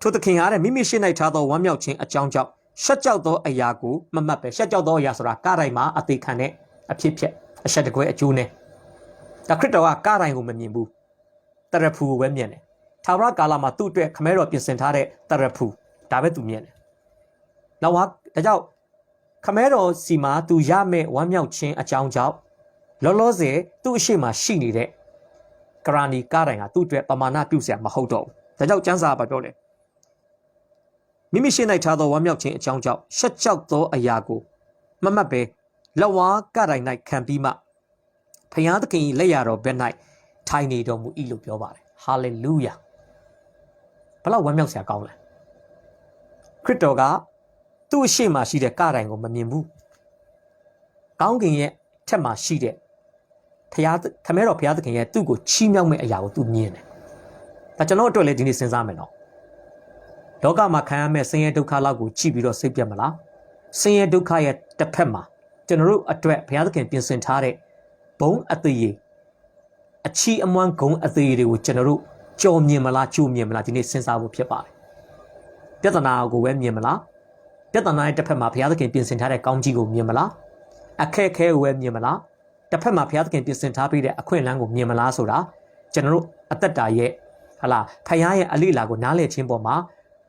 ထိုသခင်ကတဲ့မိမိရှင်းလိုက်ထားသောဝမ်းမြောက်ခြင်းအကြောင်းကြောင့်ရှက်ကြောက်သောအရာကိုမမှတ်ပဲရှက်ကြောက်သောအရာဆိုတာကတိုင်းမှာအသေးခံတဲ့အဖြစ်ဖြစ်အရှက်တကွဲအကျိုးနဲ့ဒါခရစ်တော်ကကတိုင်းကိုမမြင်ဘူးတရဖူကိုပဲမြင်တယ်ထာဝရကာလမှာသူ့အတွက်ခမဲတော်ပြင်ဆင်ထားတဲ့တရဖူဒါပဲသူမြင်တယ်နောက်ဟာဒါကြောင့်ခမဲတော်စီမှာသူရမဲ့ဝမ်းမြောက်ခြင်းအကြောင်းကြောင့်လောလောဆယ်သူ့အရှိမရှိနေတဲ့ကရဏီကတိုင်းကသူ့အတွက်ပမာဏပြုစရာမဟုတ်တော့ဘူးဒါကြောင့်ကျမ်းစာကပြောတယ်မိမိရှင်းလိုက်ထားသောဝမ်းမြောက်ခြင်းအကြောင်းကြောင့်ရှက်ကြောက်သောအရာကိုမမှတ်ပဲလက်ဝါးကတိုင်း၌ခံပြီးမှဖျားသခင်၏လက်ရတော်ဘက်၌ထိုင်နေတော်မူ၏လို့ပြောပါတယ်ဟာလေလုယာဘလောက်ဝမ်းမြောက်စရာကောင်းလဲခရစ်တော်ကသူ့အရှိမရှိတဲ့ကတိုင်းကိုမမြင်ဘူးကောင်းကင်ရဲ့ထက်မှာရှိတဲ့ခမဲတော်ဘုရားသခင်ရဲ့သူ့ကိုချီးမြှောက်မဲ့အရာကိုသူမြင်တယ်ဒါကျွန်တော်အတွက်လည်းဒီနေ့စဉ်းစားမယ်နော်လောကမှာခံရမဲ့ဆင်းရဲဒုက္ခလောက်ကိုကြည့်ပြီးတော့စိတ်ပြတ်မလားဆင်းရဲဒုက္ခရဲ့တစ်ဖက်မှာကျွန်တော်တို့အတွက်ဘုရားသခင်ပြင်ဆင်ထားတဲ့ဘုံအသေးရေအချီးအမွမ်းဂုံအသေးတွေကိုကျွန်တော်တို့ကြော်မြင်မလားကြိုမြင်မလားဒီနေ့စဉ်းစားဖို့ဖြစ်ပါတယ်ပြဿနာကိုပဲမြင်မလားပြဿနာရဲ့တစ်ဖက်မှာဘုရားသခင်ပြင်ဆင်ထားတဲ့ကောင်းကြီးကိုမြင်မလားအခက်အခဲကိုပဲမြင်မလားတစ်ဖက်မှာဘုရားသခင်ပြင်ဆင်ထားပေးတဲ့အခွင့်အလမ်းကိုမြင်မလားဆိုတာကျွန်တော်တို့အသက်တာရဲ့ဟာလားဖခင်ရဲ့အလေးလာကိုနားလည်ခြင်းပေါ်မှာ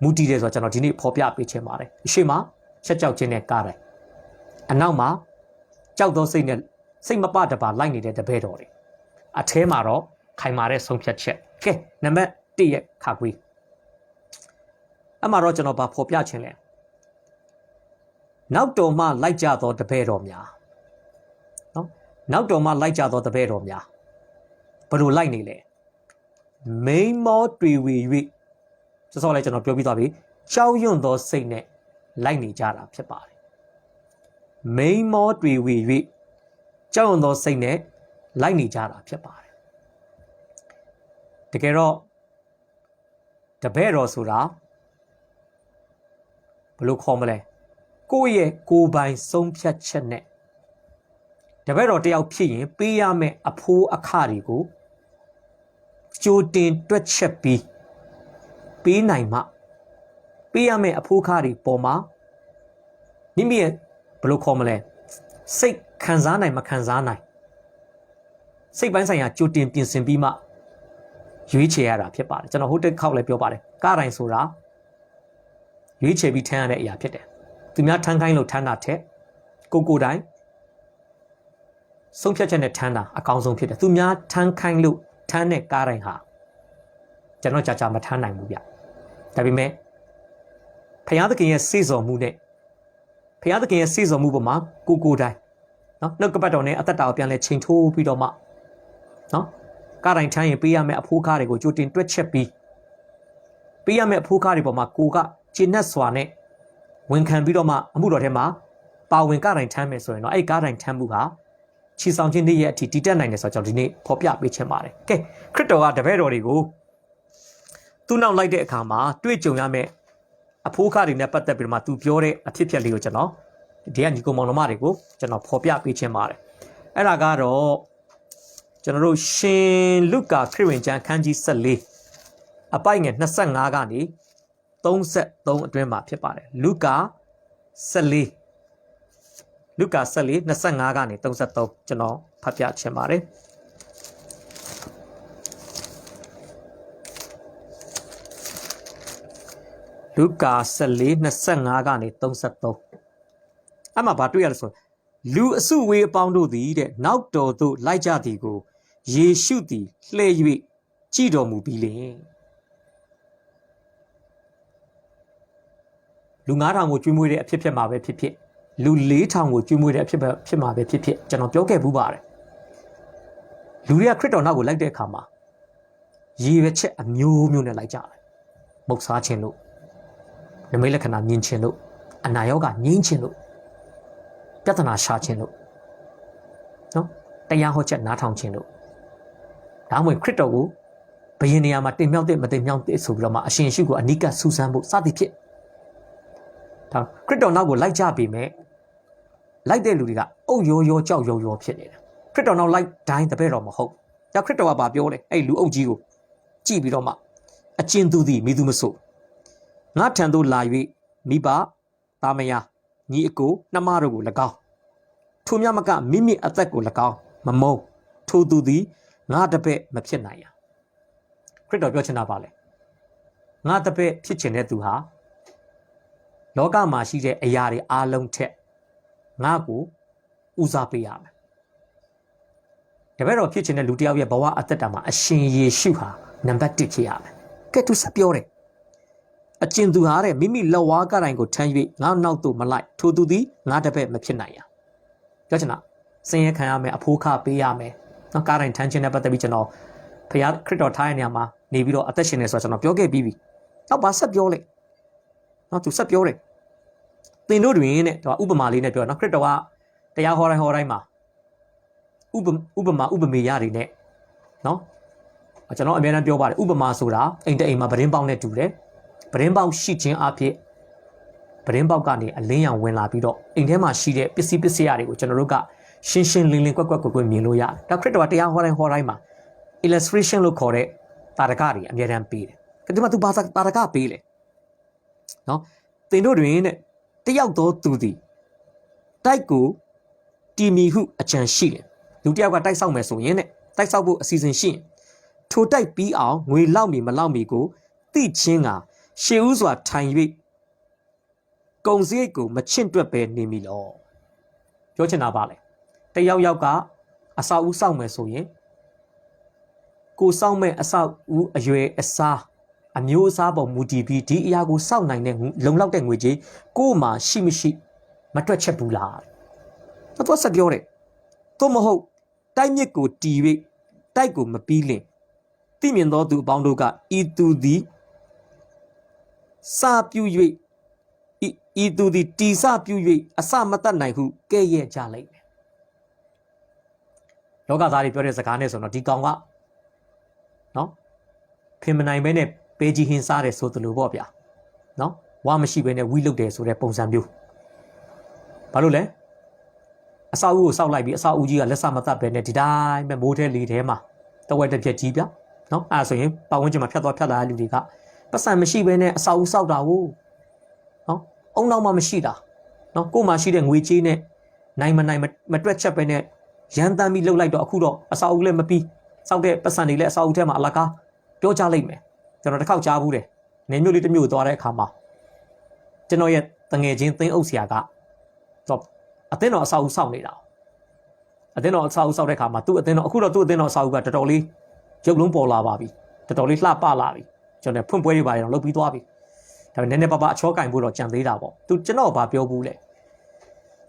မူတည်တယ်ဆိုတော့ကျွန်တော်ဒီနေ့ဖော်ပြပေးခြင်းပါတယ်အရှိမချက်ကြောက်ခြင်းနဲ့ကားတယ်အနောက်မှာကြောက်သောစိတ်နဲ့စိတ်မပတပါလိုက်နေတဲ့တပည့်တော်တွေအထဲမှာတော့ခိုင်မာတဲ့ဆုံးဖြတ်ချက်ကဲနံပါတ်1ရဲ့ခါကွေးအမှတော့ကျွန်တော်ဗာဖော်ပြခြင်းလဲနောက်တော်မှလိုက်ကြသောတပည့်တော်များနော်နောက်တော်မှလိုက်ကြသောတပည့်တော်များဘယ်လိုလိုက်နေလဲမိန်မောတွေ့ဝေ၍ စောစောလေးကျွန်တော်ပြောပြသွားပြီကြောက်ရွံ့သောစိတ်နဲ့လိုက်နေကြတာဖြစ်ပါတယ်မိန်မောတွေဝေ၍ကြောက်ရွံ့သောစိတ်နဲ့လိုက်နေကြတာဖြစ်ပါတယ်တကယ်တော့တပည့်တော်ဆိုတာဘယ်လိုခေါ်မလဲကိုယ့်ရဲ့ကိုယ်ပိုင်ဆုံးဖြတ်ချက်နဲ့တပည့်တော်တယောက်ဖြစ်ရင်ပေးရမယ့်အဖိုးအခတွေကိုကြိုတင်တွက်ချက်ပြီးပေးနိုင်မှပေးရမယ့်အဖိုးအခတွေပေါ်မှာမိမိရဲ့ဘယ်လိုခေါ်မလဲစိတ်ခံစားနိုင်မခံစားနိုင်စိတ်ပိုင်းဆိုင်ရာကြိုတင်ပြင်ဆင်ပြီးမှရွေးချယ်ရတာဖြစ်ပါတယ်ကျွန်တော်ဟိုတက်ခောက်လည်းပြောပါတယ်ကားတိုင်းဆိုတာရွေးချယ်ပြီးထမ်းရတဲ့အရာဖြစ်တယ်သူများထမ်းခိုင်းလို့ထမ်းတာထက်ကိုတိုင်းဆုံးဖြတ်ချက်နဲ့ထမ်းတာအကောင်းဆုံးဖြစ်တယ်သူများထမ်းခိုင်းလို့ထမ်းတဲ့ကားတိုင်းဟာကျွန်တော်ကြာမထမ်းနိုင်ဘူးဗျဒါပေမဲ့ဖယားသခင်ရဲ့စေစော်မှုနဲ့ဖယားသခင်ရဲ့စေစော်မှုပေါ်မှာကိုတိုင်းနော်နှုတ်ကပတ်တော်နဲ့အသက်တာကိုပြန်လဲချိန်ထိုးပြီးတော့မှနော်ကားတိုင်းထမ်းရင်ပေးရမယ့်အဖိုးကားတွေကိုကြိုတင်တွက်ချက်ပြီးပေးရမယ့်အဖိုးကားတွေပေါ်မှာကိုကကျင့်တ်စွာနဲ့ဝန်ခံပြီးတော့မှအမှုတော်ထဲမှာပါဝင်ကားတိုင်းထမ်းမယ်ဆိုရင်တော့အဲ့ကားတိုင်းထမ်းမှုဟာချီဆောင်ခြင်းနေ့ရဲ့အထိတည်တက်နိုင်တယ်ဆိုတော့ကျွန်တော်ဒီနေ့ဖော်ပြပေးချင်ပါတယ်ကဲခရစ်တော်ကတပည့်တော်တွေကိုသူ့နောက်လိုက်တဲ့အခါမှာတွေ့ကြုံရမယ့်အဖိုးကားတွေနဲ့ပတ်သက်ပြီးတော့မှသူပြောတဲ့အဖြစ်အပျက်လေးကိုကျွန်တော်ဒီကညီကောင်မောင်နှမတွေကိုကျွန်တော်ဖော်ပြပေးချင်ပါတယ်အဲ့ဒါကတော့ကျွန်တော်တို့ရှင်လုကာခရစ်ဝင်ကျမ်းခန်းကြီး14အပိုက်ငယ်25ကနေ33အတွင်းမှာဖြစ်ပါတယ်လုကာ14 25ကနေ33ကျွန်တော်ဖတ်ပြချင်ပါတယ်လုကာ14 25ကနေ33အဲ့မှာဗာတွေ့ရလို့ဆိုလူအစုဝေးအပေါင်းတို့သည်တဲ့နောက်တော်သို့လိုက်ကြသည်ကိုယေရှုသည်လှည့်၍ကြည်တော်မူပြီးလင်လူ9000ကိုကျွေးမွေးတဲ့အဖြစ်မှာပဲဖြစ်ဖြစ်လူ4000ကိုကျွေးမွေးတဲ့အဖြစ်မှာပဲဖြစ်ဖြစ်ကျွန်တော်ပြောခဲ့ဘူးပါတယ်လူတွေကခရစ်တော်နောက်ကိုလိုက်တဲ့အခါမှာရည်ရွယ်ချက်အမျိုးမျိုးနဲ့လိုက်ကြတယ်မုတ်စားခြင်းလို့နမိတ်လက္ခဏာမြင်ခြင်းလို့အနာရောဂါငြိမ်းခြင်းလို့ပြဿနာရှာခြင်းလို့နော်တရားဟောချက်နားထောင်ခြင်းလို့ဒါမှမဟုတ်ခရစ်တော်ကိုဘယင်နေရာမှာတင်မြောက်တဲ့မတင်မြောက်တဲ့ဆိုပြီးတော့မှအရှင်ရှုကိုအနိကဆူဆန်းဖို့စသည်ဖြစ်ဒါခရစ်တော်နောက်ကိုလိုက်ကြပေမဲ့လိုက်တဲ့လူတွေကအုတ်ရောကြောက်ရောဖြစ်နေတယ်ခရစ်တော်နောက်လိုက်တိုင်းတပည့်တော်မဟုတ်ကြောက်ခရစ်တော်ကပြောတယ်အဲ့လူအုပ်ကြီးကိုကြည့်ပြီးတော့မှအကျဉ်သူသည်မိသူမဆိုငါထံသို့လာ၍မိဘသားမယားညီအကိုနှမတို့ကို၎င်းထိုမြမကမိမိအသက်ကို၎င်းမမုန်းထိုသူသည်ငါတပည့်မဖြစ်နိုင်ရခရစ်တော်ပြောချင်တာပါလေငါတပည့်ဖြစ်ချင်တဲ့သူဟာလောကမှာရှိတဲ့အရာတွေအားလုံးထက်ငါ့ကိုဦးစားပေးရမယ်တပည့်တော်ဖြစ်ချင်တဲ့လူတစ်ယောက်ရဲ့ဘဝအသက်တာမှာအရှင်ယေရှုဟာနံပါတ်1ဖြစ်ရမယ်ကဲသူဆက်ပြောတယ်အကျဉ်သူဟာတဲ့မိမိလက်ဝါးကတိုင်ကိုထမ်း၍ငါနောက်သို့မလိုက်ထိုသူသည်ငါတပည့်မဖြစ်နိုင်ရပြောချင်တာစင်ရခံရမယ်အဖိုးခပေးရမယ်နော်ကားတိုင်ထမ်းခြင်းနဲ့ပတ်သက်ပြီးကျွန်တော်ဖခင်ခရစ်တော်ထားတဲ့နေရာမှာနေပြီးတော့အသက်ရှင်နေဆိုတော့ကျွန်တော်ပြောခဲ့ပြီးပြီတော့ဘာဆက်ပြောလဲနော်သူဆက်ပြောတယ်သင်တို့တွင်တဲ့ဥပမာလေးနဲ့ပြောနော်ခရစ်တော်ကတရားဟောတိုင်းမှာဥပမေရတွေနဲ့နော်ကျွန်တော်အများအားပြောပါတယ်ဥပမာဆိုတာအိမ်တအိမ်မှာပဒင်းပေါက်နဲ့တူတယ်ပဒင်းပေါက်ရှိခြင်းအဖြစ်ပဒင်းပေါက်ကနေအလင်းရောင်ဝင်လာပြီးတော့အိမ်ထဲမှာရှိတဲ့ပစ္စည်းတွေကိုကျွန်တော်တို့ကရှင်းလင်းကွက်မြင်လို့ရတယ်ဒါခရစ်တော်ကတရားဟောတိုင်းမှာ illustration လို့ခေါ်တဲ့တာရကတွေအများအားပေးတယ်ဒီမှာသူဘာသာတာရကပေးလဲနော်သင်တို့တွင်တဲ့တယောက်သောသူသည်တိုက်ကိုတီမီဟုအကြံရှိတယ်လူတယောက်ကတိုက်ဆောက်မယ်ဆိုရင်တဲ့တိုက်ဆောက်ဖို့အစီအစဉ်ရှိရင်ထိုတိုက်ပြီးအောင်ငွေလောက်မီမလောက်မီကိုသိချင်းကရှေးဥစွာထိုင်၍ကုံစရိတ်ကိုမချင့်တွက်ပဲနေမိလောပြောချင်တာပါလေတယောက်ကအဆောက်အဦစောက်မယ်ဆိုရင်ကိုစောက်မဲ့အဆောက်အဦအရွယ်အစားအမျိုးအစားပေါ်မူတည်ပြီးဒီအရာကိုစောက်နိုင်တဲ့လုံလောက်တဲ့ငွေကြေးကို့မှာရှိမရှိမတွက်ချက်ဘူးလားတော့ဆက်ပြောတယ်တော့မဟုတ်တိုက်မြစ်ကိုတီ၍တိုက်ကိုမပြီးလင်သိမြင်သောသူအပေါင်းတို့ကဤသူသည် စာပြု၍ဤသူသည်တီစပြု၍အစမတတ်နိုင်ဟုကဲ့ရဲ့ကြလိမ့်မယ်လောကသားတွေပြောတဲ့စကားနဲ့ဆိုတော့ဒီကောင်ကနော်ခင်မနိုင်ဘဲနဲ့ပေးကြီးဟင်းစားတယ်ဆိုသလိုပေါ့ဗျာနော်ဝါမရှိဘဲနဲ့ဝီလုတ်တယ်ဆိုတဲ့ပုံစံမျိုးဘာလို့လဲအစာအုပ်ကိုစောက်လိုက်ပြီးအစာအုပ်ကြီးကလက်စမတတ်ဘဲနဲ့ဒီတိုင်းပဲမိုးထဲလေထဲမှာတဝက်တစ်ပြက်ကြီးဗျာနော်အဲ့ဒါဆိုရင်ပတ်ဝန်းကျင်မှာဖြတ်သွားဖြတ်လာတဲ့လူတွေကပတ်စံမရှိဘဲနဲ့အစာအုပ်စောက်တာဟုတ်နော်အုံနောက်မှမရှိတာနော်ကို့မှာရှိတဲ့ငွေကြေးနဲ့နိုင်မတွက်ချက်ပဲနဲ့ရန်တမ်းပြီးလှုပ်လိုက်တော့အခုတော့အစာအုပ်လည်းမပြီးစောက်တဲ့ပတ်စံတွေလည်းအစာအုပ်ထဲမှာအလကားပြောကြလိုက်မယ်ကျွန်တော်တစ်ခေါက်ကြားဘူးတယ်နေမျိုးလေးတစ်မျိုးသွားတဲ့အခါမှာကျွန်တော်ရဲ့တငယ်ချင်းသင်းအုပ်ဆရာကတော့အသင်းတော်အစာအုပ်စောက်နေတာအသင်းတော်အစာအုပ်စောက်တဲ့အခါမှာသူ့အသင်းတော်အခုတော့သူ့အသင်းတော်အစာအုပ်ကတော်တော်လေးရုပ်လုံးပေါ်လာပါပြီတော်တော်လေးလှပလာပြီကျွန်တော်ဖွင့်ပွဲတွေပါရအောင်လုပ်ပြီးသွားပြီဒါပေမဲ့နည်းနည်းပါးပါအချောကင်ဖို့တော့ကြံသေးတာပေါ့သူကျွန်တော်ဘာပြောဘူးလဲ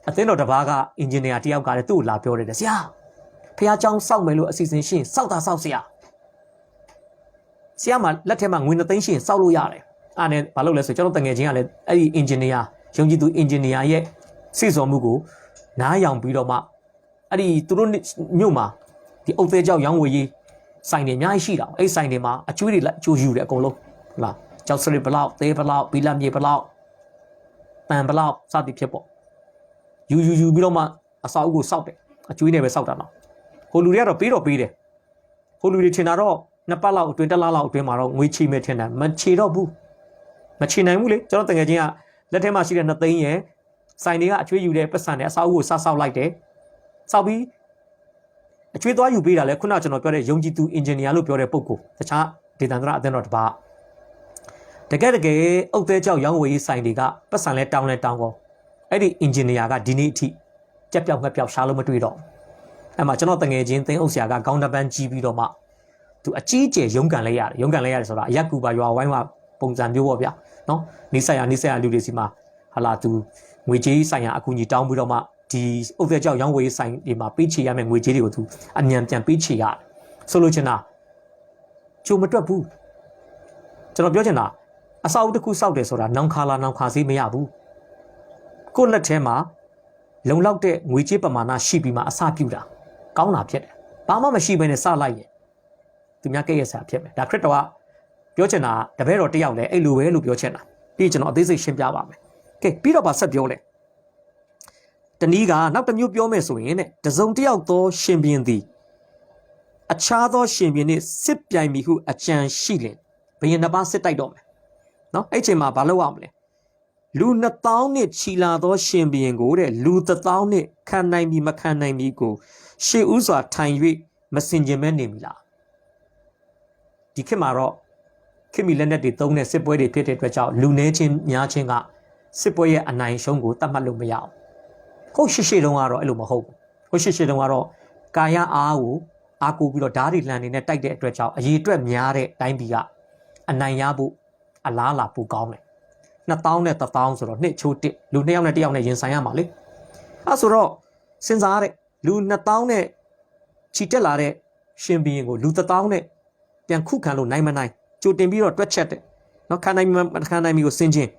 အသင်းတော်တစ်ပါးကအင်ဂျင်နီယာတယောက်ကလည်းသူ့ကိုလာပြောတယ်ဆရာဖះเจ้าစောက်မယ်လို့အစီအစဉ်ရှင်းစောက်တာစောက်ဆရာမှာလက်ထဲမှာငွေ2သိန်းရှင်းစောက်လို့ရတယ်အားနဲ့ဘာလို့လဲဆိုကျွန်တော်တငယ်ချင်းကလည်းအဲ့ဒီအင်ဂျင်နီယာယုံကြည်သူအင်ဂျင်နီယာရဲ့စိတ်စော်မှုကိုနားယောင်ပြီးတော့မှအဲ့ဒီသူတို့မြို့မှာဒီအုတ်သေးကြောက်ရောင်းဝယ်ရေးဆိုင်တွေအများကြီးရှိတာအဲ့ဆိုင်တွေမှာအကျွေးတွေလက်အကျိုးယူတယ်အကုန်လုံးဟုတ်လားကြောက်စရစ်ဘလောက်သေးဘလောက်ဘီလာမြေဘလောက်တန်ဘလောက်စသည်ဖြစ်ပေါ့ယူပြီးတော့မှအစာအုပ်ကိုစောက်တယ်အကျွေးနဲ့ပဲစောက်တာတော့ဟိုလူတွေကတော့ပေးတယ်ဟိုလူတွေထင်တာတော့2ပတ်လောက်အတွင်း1လလောက်အတွင်းမှာတော့ငွေချေမယ်ထင်တယ်မချေတော့ဘူးမချေနိုင်ဘူးလေကျွန်တော်တကယ်ချင်းကလက်ထဲမှာရှိတဲ့2သိန်းရဲ့ဆိုင်တွေကအကျွေးယူတဲ့ပတ်စံနဲ့အစာအုပ်ကိုစောက်လိုက်တယ်စောက်ပြီးအကျွေးသွားယူပေးတာလဲခုနကျွန်တော်ပြောတဲ့ယုံကြည်သူအင်ဂျင်နီယာလို့ပြောတဲ့ပုံကိုတခြားဒေသန္တရအသင်းတော်တစ်ပါးတကယ်အုတ်သေးကြောက်ရောင်းဝယ်ရေးဆိုင်တွေကပတ်စံလဲတောင်းကောအဲ့ဒီအင်ဂျင်နီယာကဒီနေ့အထိကြက်ပြောက်ငှက်ပြောက်ရှားလို့မတွေ့တော့အဲ့မှာကျွန်တော်တငယ်ချင်းသင်းအုပ်ဆရာကကောင်းတပန်းကြီးပြီးတော့မှသူအကြီးကျယ်ရုန်းကန်လိုက်ရတယ်ဆိုတာအရက်ကူပါရွာဝိုင်းမှာပုံစံမျိုးပေါ့ဗျာနော်နေဆက်ရလူတွေစီမှာဟာလာသူငွေကြေးဆိုင်ရာအကူအညီတောင်းပြီးတော့မှဒီအုတ်သေးကြောက်ရောင်းဝယ်ရေးဆိုင်ဒီမှာပေးချေရမယ့်ငွေကြေးတွေကိုသူအမြန်ပြန်ပေးချေရတယ်ဆိုလို့ချင်တာချိုမတွက်ဘူးကျွန်တော်ပြောချင်တာအစာအုပ်တစ်ခုစောက်တယ်ဆိုတာနောင်ခါစေးမရဘူးကိုယ့်လက်ထဲမှာလုံလောက်တဲ့ငွေကြေးပမာဏရှိပြီးမှအစာပြူတာကောင်းတာဖြစ်တယ်ဘာမှမရှိဘဲနဲ့စလိုက်ရင်သူများကဲ့ရဲ့ဆရာဖြစ်မယ်ဒါခရစ်တော်ကပြောချင်တာတပည့်တော်တယောက်လဲအဲ့လိုပဲလို့ပြောချင်တာပြီးကျွန်တော်အသေးစိတ်ရှင်းပြပါမယ်ကဲပြီးတော့ဗာဆက်ပြောလဲတနည်းကနောက်တစ်မျိုးပြောမယ်ဆိုရင်တဲ့တစုံတစ်ယောက်သောရှင်ဘင်သည်အခြားသောရှင်ဘင်နှင့်စစ်ပြိုင်မိဟုအကြံရှိလင်ဘယင်တစ်ပါးစစ်တိုက်တော့မယ်နော်အဲ့ချိန်မှာဘာလုပ်ရမလဲလူ2000နဲ့ချီလာသောရှင်ဘင်ကိုတဲ့လူ1000နဲ့ခံနိုင်ပြီမခံနိုင်ပြီကိုရှေ့ဥစွာထိုင်၍မစင်ကြင်မဲနေပြီလားဒီခေတ်မှာတော့ခေတ်မီလက်နက်တွေသုံးတဲ့စစ်ပွဲတွေဖြစ်တဲ့အတွက်ကြောင့်လူနေချင်းများချင်းကစစ်ပွဲရဲ့အနိုင်ရှုံးကိုတတ်မှတ်လို့မရအောင်ဟုတ်ရှေ့တုန်းကတော့အဲ့လိုမဟုတ်ဘူးဟုတ်ရှေ့တုန်းကတော့ကာယအားကိုအားကိုပြီးတော့ဓာတ်တွေလှန်နေတဲ့တိုက်တဲ့အတွက်ကြောင့်အရေးအတွက်များတဲ့တိုင်းပြည်ကအနိုင်ရဖို့အလားလာပိုကောင်းတယ်2000နဲ့1000ဆိုတော့နှစ်ချိုးတစ်လူ2ယောက်နဲ့1ယောက်နဲ့ရင်ဆိုင်ရမှာလေအဲ့ဆိုတော့စဉ်းစားတဲ့လူ2000နဲ့ချီတက်လာတဲ့ရှင်ဘီရင်ကိုလူ1000နဲ့ပြန်ခုခံလို့နိုင်မနိုင်ကြိုတင်ပြီးတော့တွက်ချက်တယ်နော်ခံနိုင်မီကိုစင်ချင်း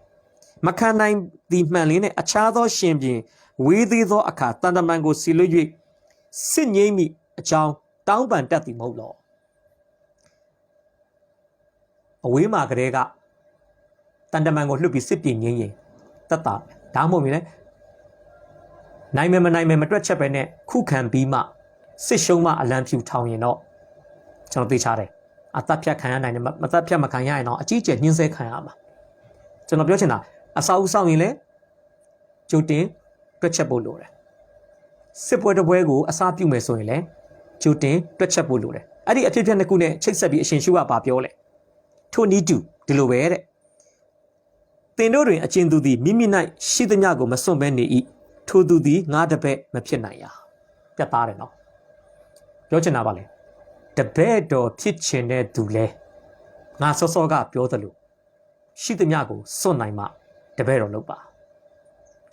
မခံနိုင်သည်မှန်လင်းနဲ့အခြားသောရှင်ဘီဝေးသေးသောအခါတန်တမန်ကိုစီလွတ်၍စစ်ငိမ့်မိအကြောင်းတောင်းပန်တတ်သည်မဟုတ်လောအဝေးမှာကလေးကတန်တမန်ကိုလှုပ်ပြီးစစ်ပြင်ငိမ့်ရင်တတ်တာဒါမှမဟုတ်ရင်လည်းနိုင်မယ်မနိုင်မယ်မတွက်ချက်ပဲနဲ့ခုခံပြီးမှစစ်ရှုံးမှအလံဖြူထောင်ရင်တော့ကျွန်တော်သိချတယ်အသက်ဖြတ်ခံရနိုင်တယ်မသက်ဖြတ်မခံရရင်တော့အကြီးကျယ်ညှင်းဆဲခံရမှာကျွန်တော်ပြောချင်တာအစာအုပ်ဆောင်ရင်လည်းကြိုတင်တွက်ချက်ဖို့လိုတယ်စစ်ပွဲတစ်ပွဲကိုအစားပြုမယ်ဆိုရင်လည်းကြိုတင်တွက်ချက်ဖို့လိုတယ်အဲ့ဒီအဖြစ်အပျက်တစ်ခုနဲ့ချိတ်ဆက်ပြီးအရှင်ရှုကပါပြောလဲထိုနည်းတူဒီလိုပဲတဲ့သင်တို့တွင်အကျဉ်သူသည်မိမိ၌ရှိသမျှကိုမစွန့်ဘဲနေ၏ထိုသူသည်ငါတပည့်မဖြစ်နိုင်ရာပြတ်သားတယ်နော်ပြောချင်တာပါလေတပည့်တော်ဖြစ်ချင်တဲ့သူလဲငါစောကပြောသလိုရှိသမျှကိုစွန့်နိုင်မှတပည့်တော်လုပ်ပါ